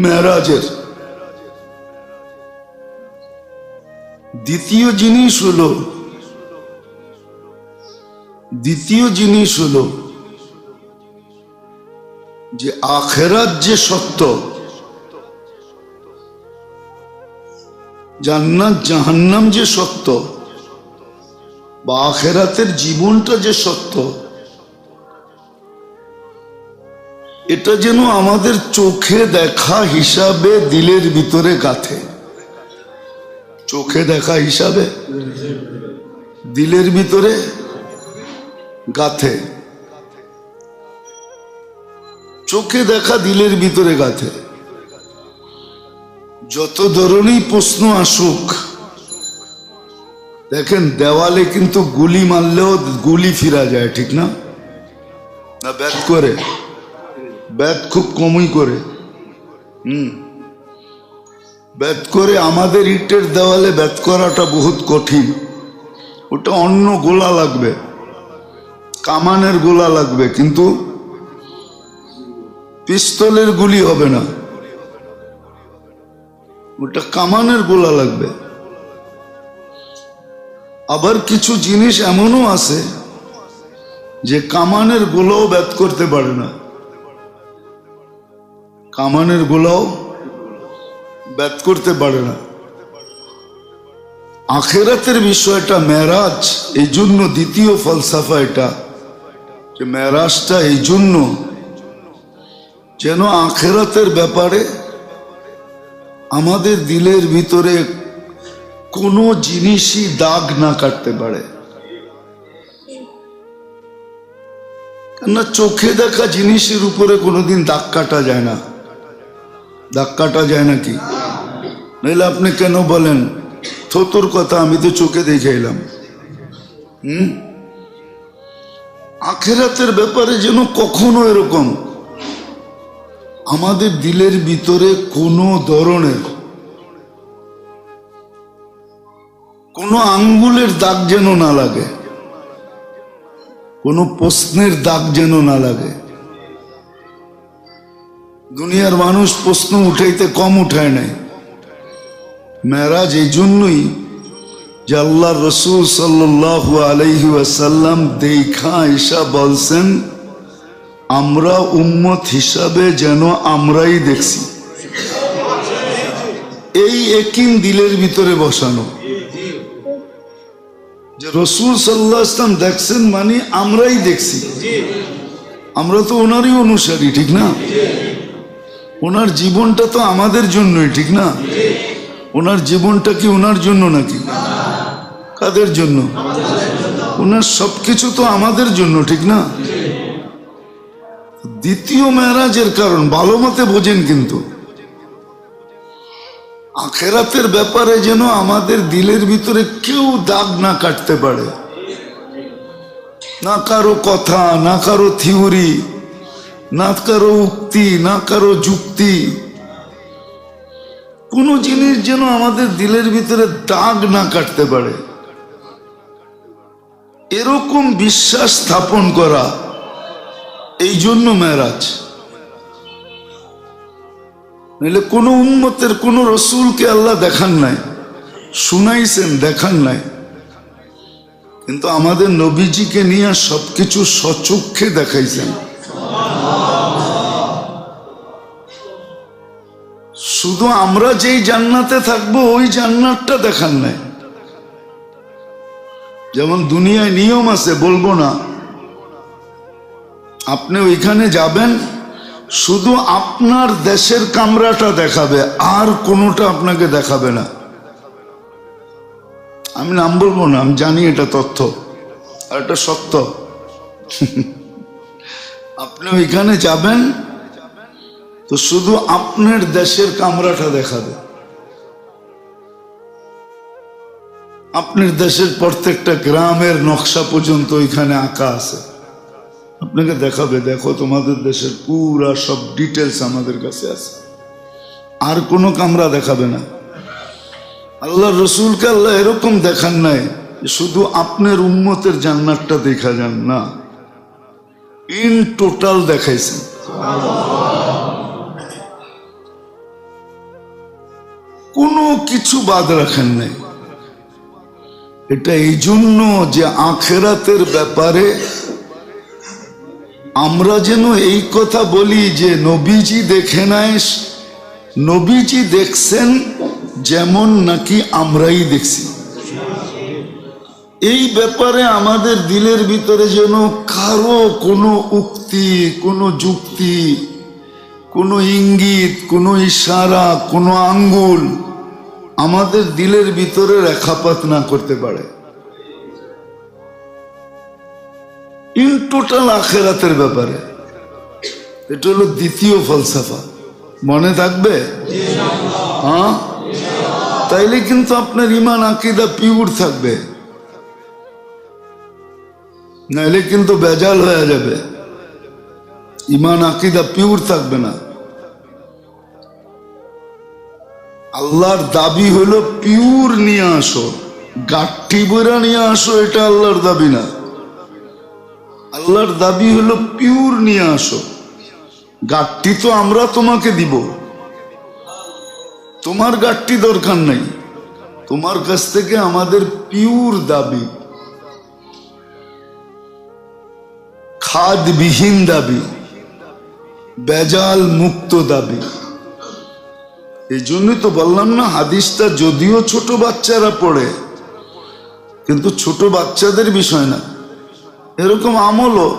S1: মেরাজের। দ্বিতীয় জিনিস হলো যে আখিরাত যে সত্য, জান্নাত জাহান্নাম যে সত্য, বা আখিরাতের জীবনটা যে সত্য, এটা যেন আমাদের চোখে দেখা হিসাবে দিলের ভিতরে গাঁথে। চোখে দেখা হিসাবে দিলের ভিতরে গাঁথে। চোখে দেখা দিলের ভিতরে গাঁথে। যত ধরনের প্রশ্ন আসুক, দেখেন দেওয়ালে কিন্তু গুলি মারলেও গুলি ফিরা যায়, ঠিক না? না ব্যাট করে, ব্যাট খুব কমই করে। ব্যাট করে আমাদের ইটের দেওয়ালে ব্যাট করাটা বহুত কঠিন। ওটা অন্য গোলা লাগবে, কামানের গোলা লাগবে, কিন্তু পিস্তলের গুলি হবে না, ওটা কামানের গোলা লাগবে। আবার কিছু জিনিস এমনও আছে যে কামানের গোলাও ব্যাট করতে পারে না, কামানের গোলাও ব্যাট করতে পারে না। আখিরাতের বিষয়টা মেরাজ, এই জন্য দ্বিতীয় ফলসাফা এটা, যে মেরাজটা এই জন্য যেন আখিরাতের ব্যাপারে আমাদের দিলের ভিতরে কোনো জিনিসই দাগ না কাটতে পারে। কেননা চোখে দেখা জিনিসের উপরে কোনোদিন দাগ কাটা যায় না। দাগ কাটা যায় নাকি? নইলে আপনি কেন বলেন থোতর কথা, আমি তো চোখে দেখে এলাম। আখিরাতের ব্যাপারে যেন কখনো এরকম আমাদের দিলের ভিতরে কোনো ধরনের কোনো আঙ্গুলের দাগ যেন না লাগে, কোনো প্রশ্নের দাগ যেন না লাগে। দুনিয়ার মানুষ প্রশ্ন উঠাইতে কম উঠায় নাই। মেরাজ এই জন্যই যে আল্লাহ রসুল সাল্লাল্লাহু আলাইহি ওয়াসাল্লাম দেখা আয়েশা বলছেন, আমরা উম্মত হিসাবে যেন আমরাই দেখছি। এই একিন দিলের ভিতরে বসানো যে রসুল সাল্লাল্লাহু আলাইহি ওয়াসাল্লাম দেখছেন মানে আমরাই দেখছি। আমরা তো ওনারই অনুসারী, ঠিক না? ওনার জীবনটা তো আমাদের জন্যই, ঠিক না? ওনার জীবনটা কি ওনার জন্য নাকি? কাদের জন্য? ওনার সবকিছু তো আমাদের জন্য, ঠিক না? দ্বিতীয় মেরাজের কারণ ভালো মতে বোঝেন, কিন্তু আখিরাতের ব্যাপারে যেন আমাদের দিলের ভিতরে কেউ দাগ না কাটতে পারে, না কারো কথা, না কারো থিওরি, না কারো উক্তি, না কারো যুক্তি। কোনো জিনিস যেন আমাদের দিলের ভিতরে দাগ না কাটতে পারে, এরকম বিশ্বাস স্থাপন করা, এই জন্য মেরাজ। নইলে কোন উম্মতের কোন রসুলকে আল্লাহ দেখান নাই, শুনাইছেন, দেখান নাই, কিন্তু আমাদের নবীজিকে নিয়ে সবকিছু সচক্ষে দেখাইছেন। শুধু আমরা যেই জান্নাতে থাকবো ওই জান্নাতটা দেখান নাই। যেমন দুনিয়ায় নিয়ম আছে, বলবো না, আপনি ওইখানে যাবেন, শুধু আপনার দেশের কামরাটা দেখাবে, আর কোনোটা আপনাকে দেখাবে না। আমি নাম বলবো না, আমি জানি এটা তথ্য আর এটা সত্য। আপনি ওইখানে যাবেন তো শুধু আপনার দেশের কামরাটা দেখাবে, আপনার দেশের প্রত্যেকটা গ্রামের নকশা পর্যন্ত ওইখানে আঁকা আছে, আপনাকে দেখাবে, দেখো তোমাদের দেশের পুরা সব ডিটেলস আমাদের কাছে আছে। আর কোনো কামরা দেখাবে না। আল্লাহ রসুলকে আল্লাহ এরকম দেখান নাই শুধু আপনার উম্মতের জান্নাতটা দেখা যান, না, ইন টোটাল দেখাইছেন। কোনো কিছু বাদ রাখেন নাই। এটা এই জন্য যে আখেরাতের ব্যাপারে আমরা যেন এই কথা বলি যে নবীজি দেখে নাই, নবীজি দেখছেন যেমন নাকি আমরাই দেখছি। এই ব্যাপারে আমাদের দিলের ভিতরে যেন কারো কোনো উক্তি, কোনো যুক্তি, কোনো ইঙ্গিত, কোনো ইশারা, কোনো আঙ্গুল আমাদের দিলের ভিতরে রেখাপাত না করতে পারে। ইন টোটাল আখেরাতের ব্যাপারে এটা হলো দ্বিতীয় ফলসফা। মনে থাকবে? হ্যাঁ, তাইলে কিন্তু আপনার ইমান আকীদা পিওর থাকবে, নাইলে কিন্তু বেজাল হয়ে যাবে, ইমান আকীদা পিওর থাকবে না। আল্লাহর দাবি হলো পিওর নিয়ে আসো, গাঠি বইরা নিয়ে আসো, এটা আল্লাহর দাবি না। আল্লাহর দাবি হলো পিওর নিয়ে আসো। গাঠটি তো আমরা তোমাকে দিব, তোমার গাঠটি দরকার নাই। তোমার কাছ থেকে আমাদের পিওর দাবি, খাদবিহীন দাবি, বেজাল মুক্ত দাবি। এই জন্যই তো বললাম না, হাদিসটা যদিও ছোট বাচ্চারা পড়ে, কিন্তু ছোট বাচ্চাদের বিষয় না। এরকম আমলও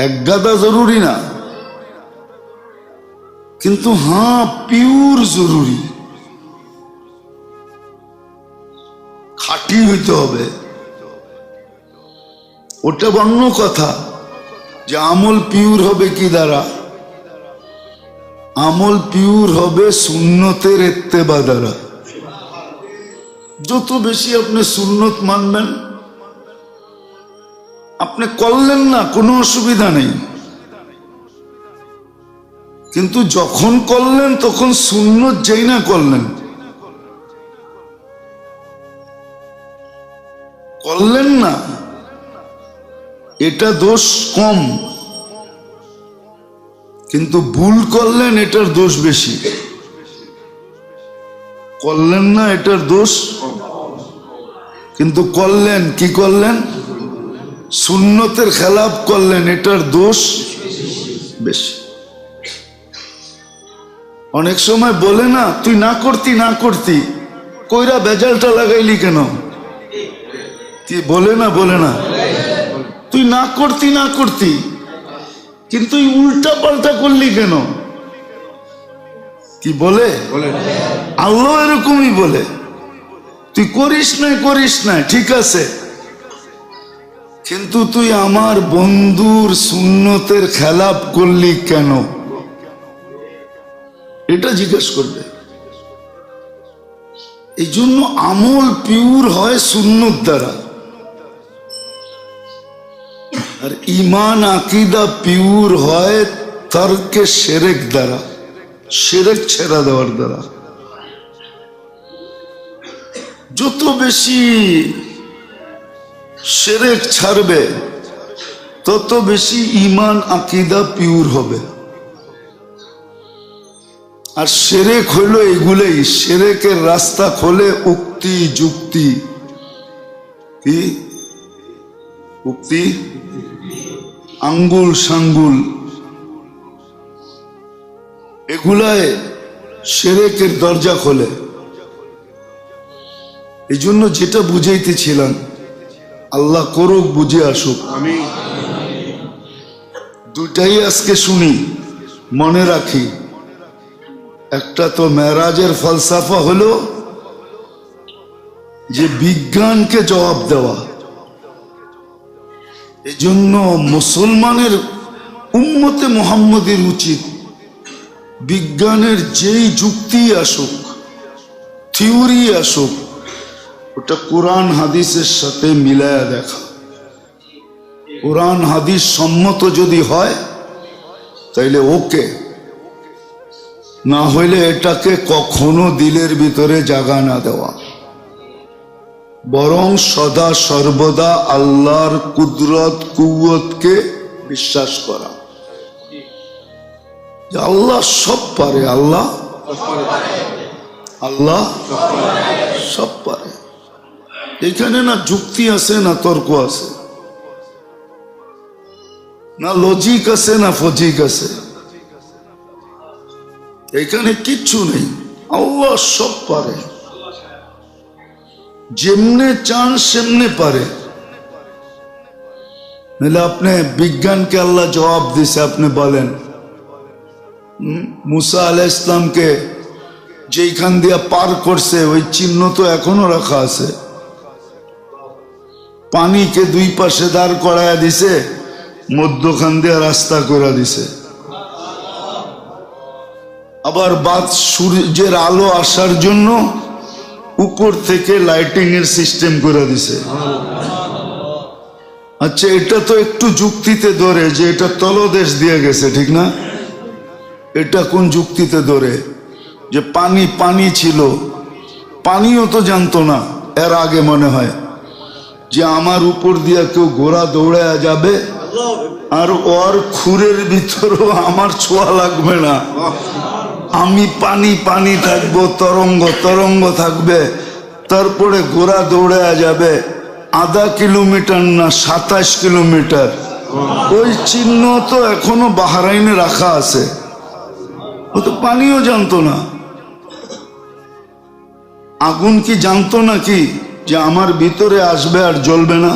S1: এক গাদা জরুরি না, কিন্তু হ্যাঁ পিওর জরুরি, খাঁটি হইতে হবে। ওটা অন্য কথা যে আমল পিওর হবে কি দ্বারা। আমল পিওর হবে সুন্নতের ইত্তেবা দ্বারা। যত বেশি আপনি সুন্নত মানবেন, আপনি করলেন না কোনো অসুবিধা নেই, কিন্তু যখন করলেন তখন সুন্নত যেই না করলেন না, এটা দোষ কম, কিন্তু ভুল করলেন এটার দোষ বেশি। করলেন না এটার দোষ, কিন্তু করলেন, কি করলেন? সুন্নতের খেলাফ করলেন, এটার দোষ বেশি। অনেক সময় বলে না, তুই না করতি কইরা বেজালটা লাগাইলি কেন? কি বলে না? তুই না করতি কিন্তু উল্টা পাল্টা করলি কেন? কি বলে? আল্লাহ এরকমই বলে, তুই করিস না ঠিক আছে, কিন্তু তুই আমার বন্ধুর সুন্নতের খেলাফ করলি কেন? এটা জিজ্ঞেস করবে। এই জন্য আমল পিওর হয় সুন্নত দ্বারা, আর ইমান আকীদা পিওর হয় তর্কে শিরক দ্বারা, শিরক ছেড়া দেওয়ার দ্বারা। যত বেশি শিরক ছাড়বে তত বেশি ঈমান আকীদা পিওর হবে। আর শিরক হইল এগুলোই, শিরকের রাস্তা খোলে উক্তি যুক্তি। কি উক্তি? আঙ্গুল সাঙ্গুল, এগুলায় শিরকের দরজা খোলে। এই জন্য যেটা বুঝাইতেছিলাম, আল্লাহ করুক বুঝে আসুক। দুটাই আজকে শুনি, মনে রাখি। একটা তো মেরাজের ফলসাফা হলো যে বিজ্ঞানকে জবাব দেওয়া। এই জন্য মুসলমানের উম্মতে মুহাম্মদের উচিত বিজ্ঞানের যেই যুক্তি আসুক, থিওরি আসুক, ওটা কোরআন হাদিসের সাথে মিলায়া দেখা। কোরআন হাদিস সম্মত যদি হয় তাইলে ওকে, না হইলে এটাকে কখনো দিলের ভিতরে জাগা না দেওয়া, বরং সদা সর্বদা আল্লাহর কুদরত কুওয়াতকে বিশ্বাস করা যে আল্লাহ সব পারে। আল্লাহ সব পারে। এখানে না যুক্তি আছে, না তর্ক আছে, না লজিক আছে, না ফজিক আছে। এখানে কিচ্ছু নেই। আল্লাহ সব পারে, যেমনে চান সেমনে পারে। নাহলে আপনি বিজ্ঞানকে আল্লাহ জবাব দিছে, আপনি বলেন মুসা আলাইহিস সালামকে যেইখান দিয়া পার করছে ওই চিহ্ন তো এখনো রাখা আছে। পানিকে দুই পাশে দাঁড় করাইয়া দিছে, মধ্যখান দিয়া রাস্তা করে দিছে। আবার বাদ সূর্যের আলো আসার জন্য উপর থেকে লাইটিং এর সিস্টেম করে দিছে। আচ্ছা, এটা তো একটু যুক্তিতে ধরে যে এটা তলদেশ দিয়ে গেছে, ঠিক না? এটা কোন যুক্তিতে ধরে যে পানি পানি ছিল? পানিও তো জানতো না এর আগে, মনে হয় যে আমার উপর দিয়া কেউ ঘোড়া দৌড়ায়া যাবে আর ওর খুরের ভিতরেও আমার ছোঁয়া লাগবে না। আমি পানি পানি থাকবো, তরঙ্গ তরঙ্গ থাকবে, তারপরে ঘোড়া দৌড়ায়া যাবে আধা কিলোমিটার না 27 কিলোমিটার। ওই চিহ্ন তো এখনো বাহরাইনে রাখা আছে। ও তো পানিও জানতো না। আগুন কি জানতো নাকি যে আমার ভিতরে আসবে আর জ্বলবে না?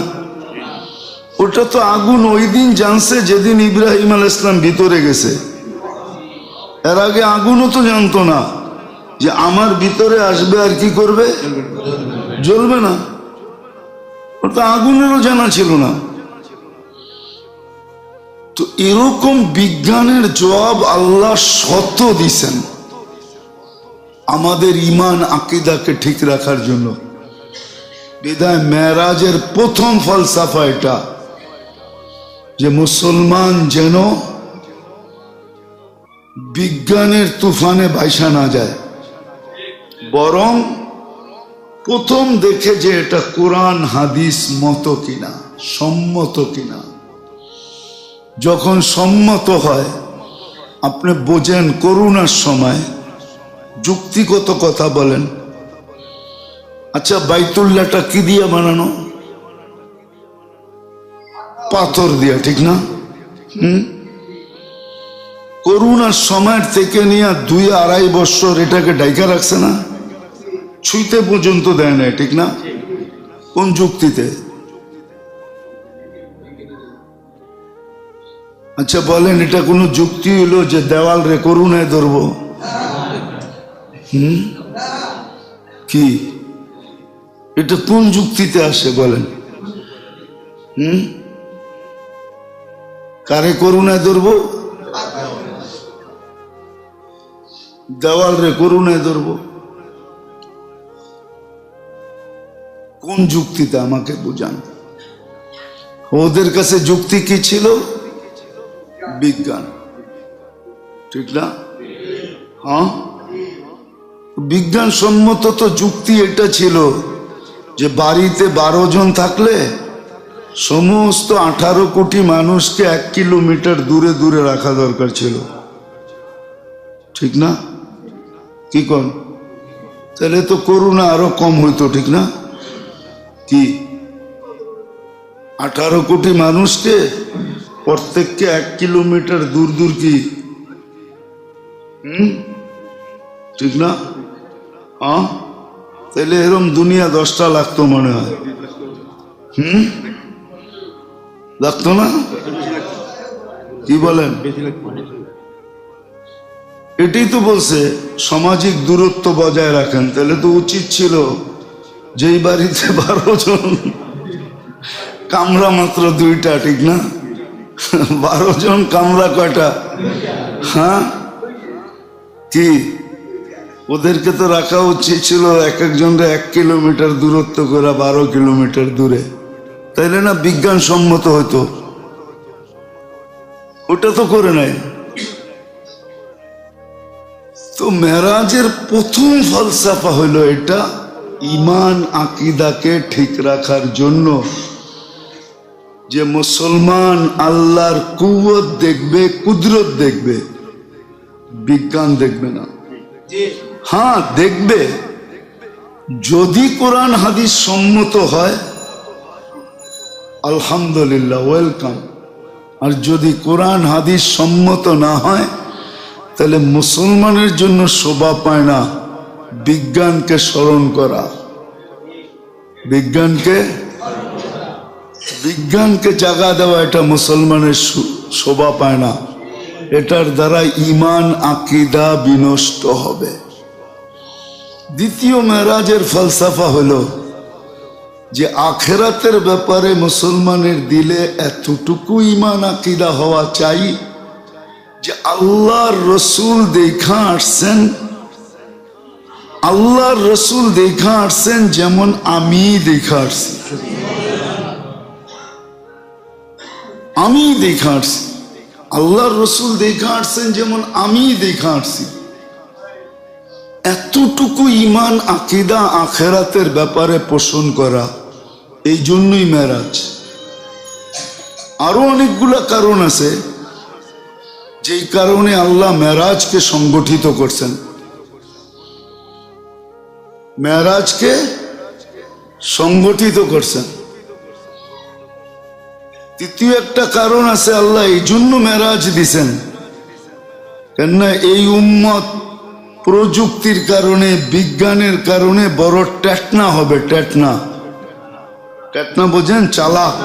S1: ওটা তো আগুন ওই দিন জানছে যেদিন ইব্রাহিম আলাইহিস সালাম ভিতরে গেছে। এর আগে আগুনও তো জানতো না যে আমার ভিতরে আসবে আর কি করবে, জ্বলবে না। ওটা আগুনেরও জানা ছিল না। তো এরকম বিজ্ঞানের জবাব আল্লাহ শত দিছেন আমাদের ঈমান আকীদাকে ঠিক রাখার জন্য। বিদায় মেরাজের প্রথম ফলসাফা এটা যে মুসলমান যেন বিজ্ঞানের তুফানে ভাইসা না যায়, বরং প্রথম দেখে যে এটা কোরআন হাদিস মতো কিনা, সম্মত কিনা। যখন সম্মত হয় আপনি বোঝেন করোনার সময় যুক্তিগত কথা বলেন। আচ্ছা, বাইতুল্লাহটা কি দিয়ে বানানো? পাথর দিয়া, ঠিক না? করোনার সময়ের থেকে নিয়ে 2-2.5 বছর এটাকে ডাইকা রাখছে না, ছুঁইতে পর্যন্ত দেয় না, ঠিক না? কোন যুক্তিতে? আচ্ছা বলেন, এটা কোন যুক্তি হলো যে দেওয়াল রে করুণায় ধরবো? কি এটা কোন যুক্তিতে আসে বলেন? কারে করুণায় ধরবো? দেওয়াল রে করুণায় ধরবো? কোন যুক্তিতে আমাকে বুঝান। ওদের কাছে যুক্তি কি ছিল? বিজ্ঞান, ঠিক না? হ্যাঁ, বিজ্ঞান সম্মত তো যুক্তি এটা ছিল যে বাড়িতে 12 জন থাকলে সমস্ত 18 কোটি মানুষকে 1 কিলোমিটার দূরে দূরে রাখা দরকার ছিল, ঠিক না? কি কোন? তাহলে তো করোনা আরো কম হইতো, ঠিক না? কি 18 কোটি মানুষকে প্রত্যেককে 1 কিলোমিটার দূর দূর, কি ঠিক না? হ্যাঁ, তাহলে এরম দুনিয়া 10টা লাগতো মনে হয়। লাগতো না? কি বলেন? এটাই তো বলছে সামাজিক দূরত্ব বজায় রাখেন। তাহলে তো উচিত ছিল যেই বাড়িতে 12 জন, কামরা মাত্র 2টা, ঠিক না? 12 জন কামরা কয়টা? হ্যাঁ, কি ওদেরকে তো রাখা উচিত ছিল এক একজনকে 1 কিলোমিটার দূরত্ব করে, 12 কিলোমিটার দূরে। তাইলে না বিজ্ঞানসম্মত হতো। ওটা তো করে নাই। তো মেরাজের প্রথম ফলসাফা হলো এটা, ইমান আকিদাকে ঠিক রাখার জন্য যে মুসলমান আল্লাহর কুওয়াত দেখবে, কুদরত দেখবে, বিজ্ঞান দেখবে না। হ্যাঁ দেখবে, যদি কোরআন হাদিস সম্মত হয় আলহামদুলিল্লাহ, ওয়েলকাম। আর যদি কোরআন হাদিস সম্মত না হয় তাহলে মুসলমানের জন্য শোভা পায় না বিজ্ঞানকে স্মরণ করা। বিজ্ঞানকে জাগা দেওয়া, এটা মুসলমানের শোভা পায় না। এটার দ্বারা ঈমান আকীদা বিনষ্ট হবে। দ্বিতীয় মেরাজের ফলসাফা হলো যে আখিরাতের ব্যাপারে মুসলমানের দিলে এতটুকু ঈমান আকীদা হওয়া চাই যে আল্লাহর রসুল দেখা আসছেন, আল্লাহর রসুল দেখা আসছেন যেমন আমি দেখা আসছি, আমি দেখা আসছি। আল্লাহর রসুল দেখা আসছেন যেমন আমি দেখা আসছি। এতটুকু ঈমান আকীদা আখিরাতের ব্যাপারে পোষণ করা, এই জন্যই মেরাজ। আরো অনেকগুলা কারণ আছে যেই কারণে আল্লাহ মেরাজকে সংগঠিত করছেন। মেরাজকে সংগঠিত করছেন। তৃতীয় একটা কারণ আছে, আল্লাহ এই জন্য মেরাজ দিছেন কেননা এই উম্মত প্রযুক্তির কারণে, বিজ্ঞানের কারণে বড় টেটনা হবে। টেটনা বোঝেন? চালাক,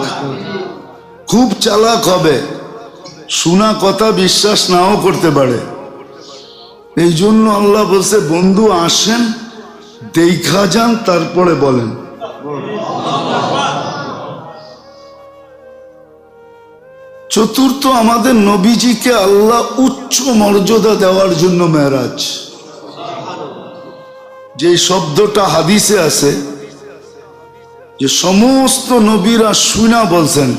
S1: খুব চালাক হবে। শোনা কথা বিশ্বাস নাও করতে পারে। এই জন্য আল্লাহ বলছে, বন্ধু আসেন, দেখা যান, তারপরে বলেন। চতুর্থ, আমাদের নবীজিকে আল্লাহ উচ্চ মর্যাদা দেওয়ার জন্য মেরাজ। যে শব্দটা হাদিসে আছে যে সমস্ত নবীরা শুনা বলছেন,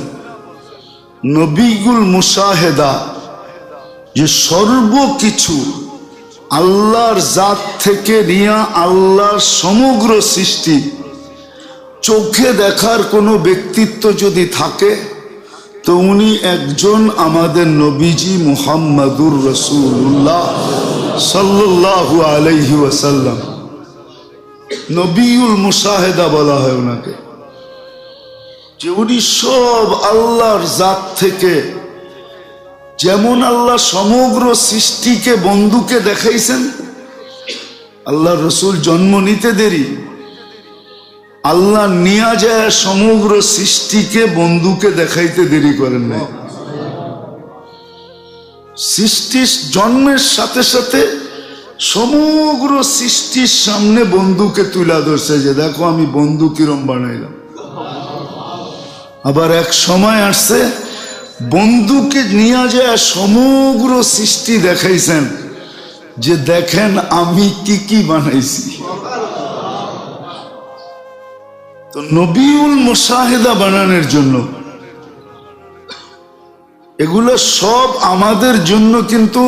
S1: নবীগুল মুশাহেদা, যে সর্বকিছু আল্লাহর জাত থেকে নিয়ে আল্লাহর সমগ্র সৃষ্টি চোখে দেখার কোনো ব্যক্তিত্ব যদি থাকে তো উনি একজন আমাদের নবীজি মুহাম্মাদুর রাসূলুল্লাহ সাল্লাল্লাহু আলাইহি ওয়াসাল্লাম। নবীউল মুশাহেদা বলা হয় ওনাকে, যে উনি সব আল্লাহর জাত থেকে, যেমন আল্লাহ সমগ্র সৃষ্টিকে বন্ধুকে দেখাইছেন। আল্লাহ রসুল জন্ম নিতে দেরি, আল্লাহ নিয়া যায় সমগ্র সৃষ্টিকে বন্ধুকে দেখাইতে দেরি করেন না। সৃষ্টির জন্মের সাথে সাথে সমগ্র সৃষ্টির সামনে বন্ধুকে তুলা ধরছে, যে দেখো আমি বন্ধু কিরম বানাইলাম। আবার এক সময় আসছে বন্ধুকে নিয়ে যায় সমগ্র সৃষ্টি দেখাইছেন, যে দেখেন আমি কি কি বানাইছি। তো নবীউল মুশাহেদা বানানোর জন্য এগুলো সব আমাদের জন্য। কিন্তু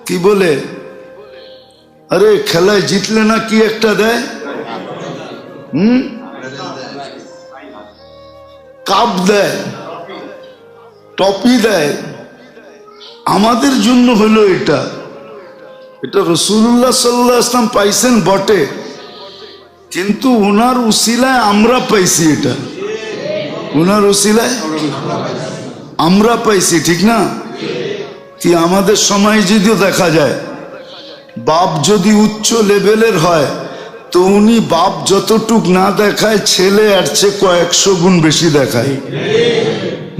S1: কি বলে, আরে খেলায় জিতলে না কি একটা দেয়, কাপ দেয়, টপি দেয়, আমাদের জন্য হলো এটা। এটা রাসূলুল্লাহ সাল্লাল্লাহু আলাইহি ওয়াসাল্লাম পাইছেন বটে, কিন্তু ওনার উসিলায় আমরা পাইছি। এটা ওনার উসিলায় আমরা পাইছি, ঠিক না? কি আমাদের সময় যদিও দেখা যায় বাপ যদি উচ্চ লেভেলের হয় তো উনি বাপ যতটুক না দেখায় ছেলে এর চেয়ে কয়েকশো গুণ বেশি দেখায়,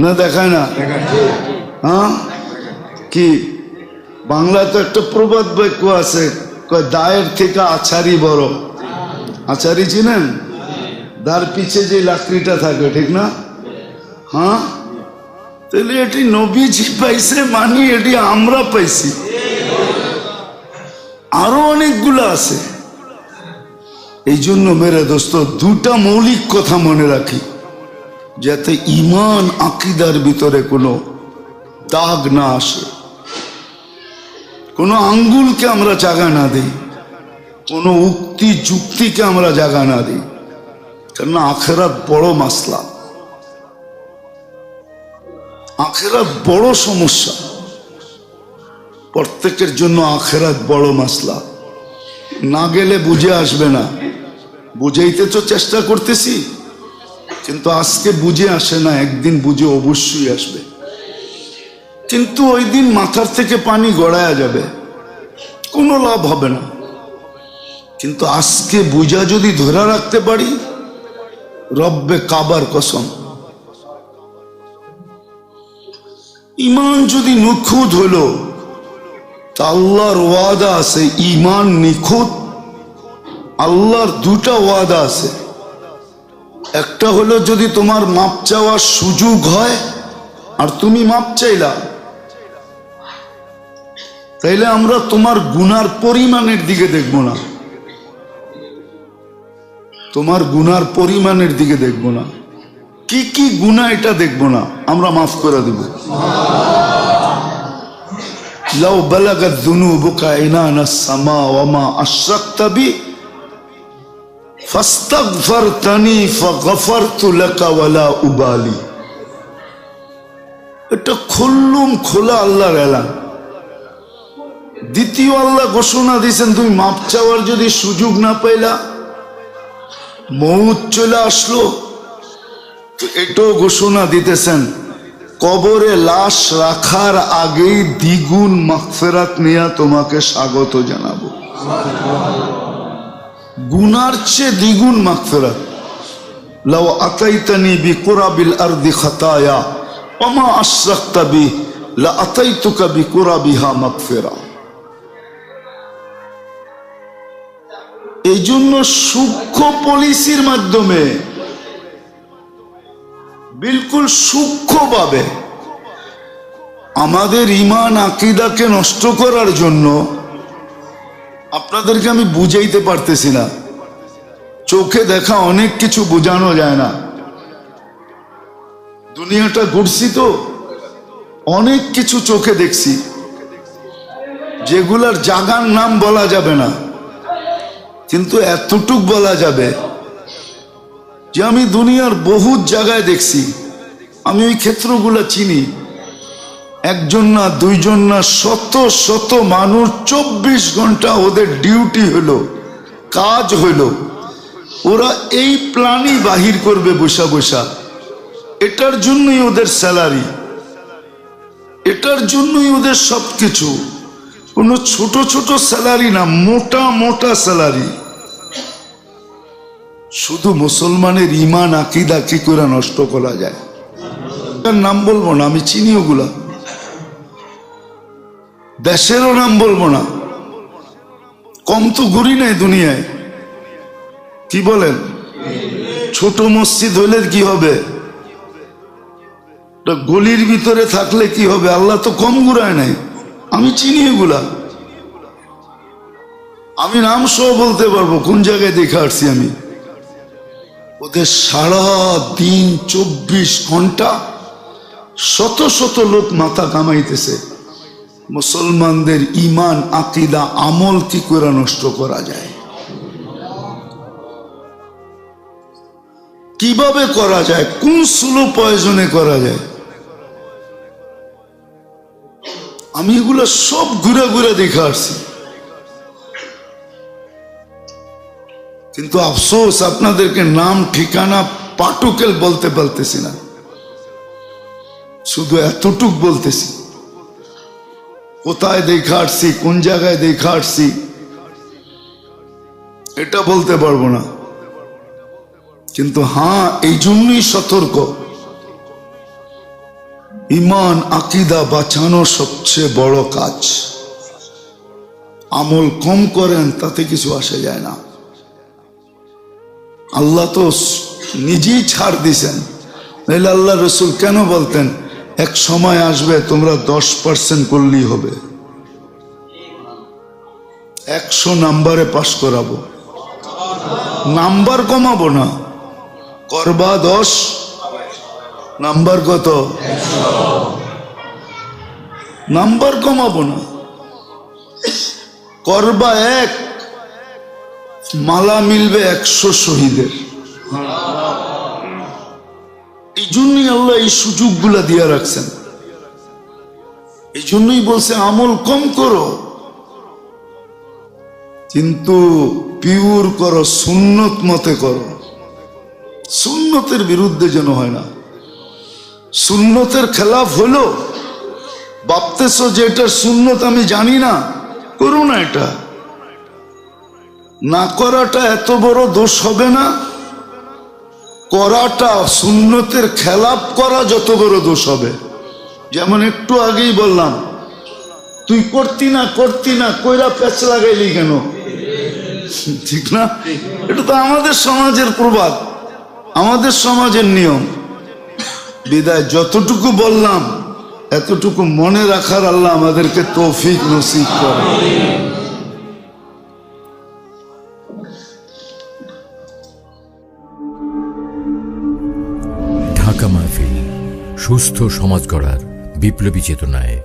S1: না দেখায় না? হ্যাঁ, কি বাংলায় তো একটা প্রবাদ বাক্য আছে, দায়ের থেকে আছারি বড়। আছারি চিনেন? দার পিছে যে লাকড়িটা থাকে, ঠিক না? হ্যাঁ, তাহলে এটি নবীজি পাইছে মানি এটি আমরা পাইছি। আরো অনেকগুলো আছে। এই জন্য মেরে দোস্ত দুটা মৌলিক কথা মনে রাখি, যাতে ঈমান আকীদার ভিতরে কোনো দাগ না আসে, কোনো আঙ্গুলকে আমরা জায়গা না দিই, কোনো উক্তি যুক্তিকে আমরা জায়গা না দিই। কেননা আখিরাত বড় মাসলা, আখিরাত বড় সমস্যা, প্রত্যেকের জন্য আখিরাত বড় মাসলা। না গেলে বুঝে আসবে না। বুঝাইতে তো চেষ্টা করতেছি, কিন্তু আজকে বুঝে আসে না, একদিন বুঝে অবশ্যই আসবে। কিন্তু ওই দিন মাথার থেকে পানি গড়ায়া যাবে, কোনো লাভ হবে না। কিন্তু আজকে বুঝা যদি ধরে রাখতে পারি, রব্বে কাবার কসম, ঈমান যদি নিখুঁত হলো, তা আল্লাহর ওয়াদা আছে ঈমান নিখুঁত। আল্লাহর দুটা ওয়াদা আছে, একটা হলো যদি তোমার মাপ চাওয়ার সুযোগ হয় আর তুমি মাপ চাইলা, তাইলে আমরা তোমার গুনার পরিমাণের দিকে দেখব না, তোমার গুনার পরিমাণের দিকে দেখব না, কি কি গুনাহ এটা দেখব না, আমরা মাফ করে দেব। লাউ বালাগাত যুনুবুকা ইনানাস সামা ওয়া মা আশরাকতা বি ফাস্তাগফারতানি ফাগফারতু লাকা ওয়ালা উবালি। এটা খুল্লুম খোলা আল্লাহর এলান। দ্বিতীয় আল্লাহ ঘোষণা দিয়েছেন, তুমি মাপ চাওয়ার যদি সুযোগ না পাইলা, মউত চলে আসলো, তো এটাও ঘোষণা দিতেছেন কবরে লাশ রাখার আগেই দ্বিগুণ মাগফিরাত নিয়ে তোমাকে স্বাগত জানাবো। গুনার চেয়ে দ্বিগুণ মাগফিরাত। লাউ আতাইতানি বিকুরাবিল আরদি খাতায়া ওয়া মা আশরাকতা বি লা আতাইতুকা বিকুরাবিহা মাগফিরা। এই জন্য সূক্ষ্ম পলিসির মাধ্যমে, বিলকুল সূক্ষ্মভাবে আমাদের ঈমান আকীদাকে নষ্ট করার জন্য, আপনাদেরকে আমি বুঝাইতে পারতেছি না, চোখে দেখা অনেক কিছু বোঝানো যায় না। দুনিয়াটা ঘুরছি তো, অনেক কিছু চোখে দেখছি যেগুলার জায়গার নাম বলা যাবে না, কিন্তু এতটুক বলা যাবে যে আমি দুনিয়ার বহুত জায়গায় দেখছি, আমি ওই ক্ষেত্রগুলো চিনি। একজন না, দুইজন না, শত শত মানুষ 24 ঘন্টা ওদের ডিউটি হলো, কাজ হলো, ওরা এই প্ল্যানই বাহির করবে বসা বসা। এটার জন্যই ওদের স্যালারি, এটার জন্যই ওদের সবকিছু। কোনো ছোট ছোট স্যালারি না, মোটা মোটা স্যালারি। শুধু মুসলমানের ঈমান আকীদা কি করে নষ্ট করা যায়, তার নাম বলবো না, আমি চিনি ওগুলা, দেশেরও নাম বলবো না, কম তো ঘুরি নাই দুনিয়ায়। কি বলেন? ছোট মসজিদ হলে কি হবে, গলির ভিতরে থাকলে কি হবে, আল্লাহ তো কম ঘুরায় নাই। আমি চিনি এগুলা, আমি নাম সহ বলতে পারবো কোন জায়গায় দেখে আসছি আমি। ওদের সারা দিন 24 ঘন্টা শত শত লোক মাথা কামাইতেছে মুসলমানদের ঈমান আকীদা আমল কি করে নষ্ট করা যায়, কিভাবে করা যায়, কোন স্লো প্রয়োজনে করা যায়। আমি এগুলো সব ঘুরে ঘুরে দেখে আসছি, কিন্তু আফসোস আপনাদেরকে নাম ঠিকানা পাটুকেল বলতে পারতেছি না, শুধু এতটুক বলতেছি কোথায় দেখে আসছি, কোন জায়গায় দেখে আসছি এটা বলতে পারবো না। কিন্তু হ্যাঁ, এই জন্যই সতর্ক, ইমান আকিদা বাঁচানো সবচেয়ে বড় কাজ। আমল কম করেন তাতে কিছু আসে যায় না। আল্লাহ তো নিজেই ছাড় দিছেন, নাহলে আল্লাহ রসুল কেন বলতেন এক সময় আসবে তোমরা 10% করলেই হবে, 100 নাম্বারে পাশ করাবো, নাম্বার কমাবো না, করবা 10, নাম্বার কত? নাম্বার কমাবো না, করবা 1, মালা মিলবে 100 শহীদের। এই জন্যই আল্লাহ এই সুযোগগুলা দিয়ে রাখছেন, এই জন্যই বলছে আমল কম করো, কিন্তু পিওর করো, সুন্নত মতে করো, সুন্নতের বিরুদ্ধে যেন হয় না। সুন্নতের খেলাফ হলো, ভাবতেছো যে এটার সুন্নত আমি জানি না, করো না। এটা না করাটা এত বড় দোষ হবে না, করাটা সুন্নতের খেলাফ করা যত বড় দোষ হবে। যেমন একটু আগেই বললাম, তুই করতি না কইরা প্যাচ লাগাইলি কেন? ঠিক না? এটা তো আমাদের সমাজের প্রবাদ, আমাদের সমাজের নিয়ম। বিদায় যতটুকু বললাম এতটুকু মনে রাখার আল্লাহ আমাদেরকে তৌফিক নসিব করে।
S2: ঢাকা মাহফিল, সুস্থ সমাজ গড়ার বিপ্লবী চেতনায়।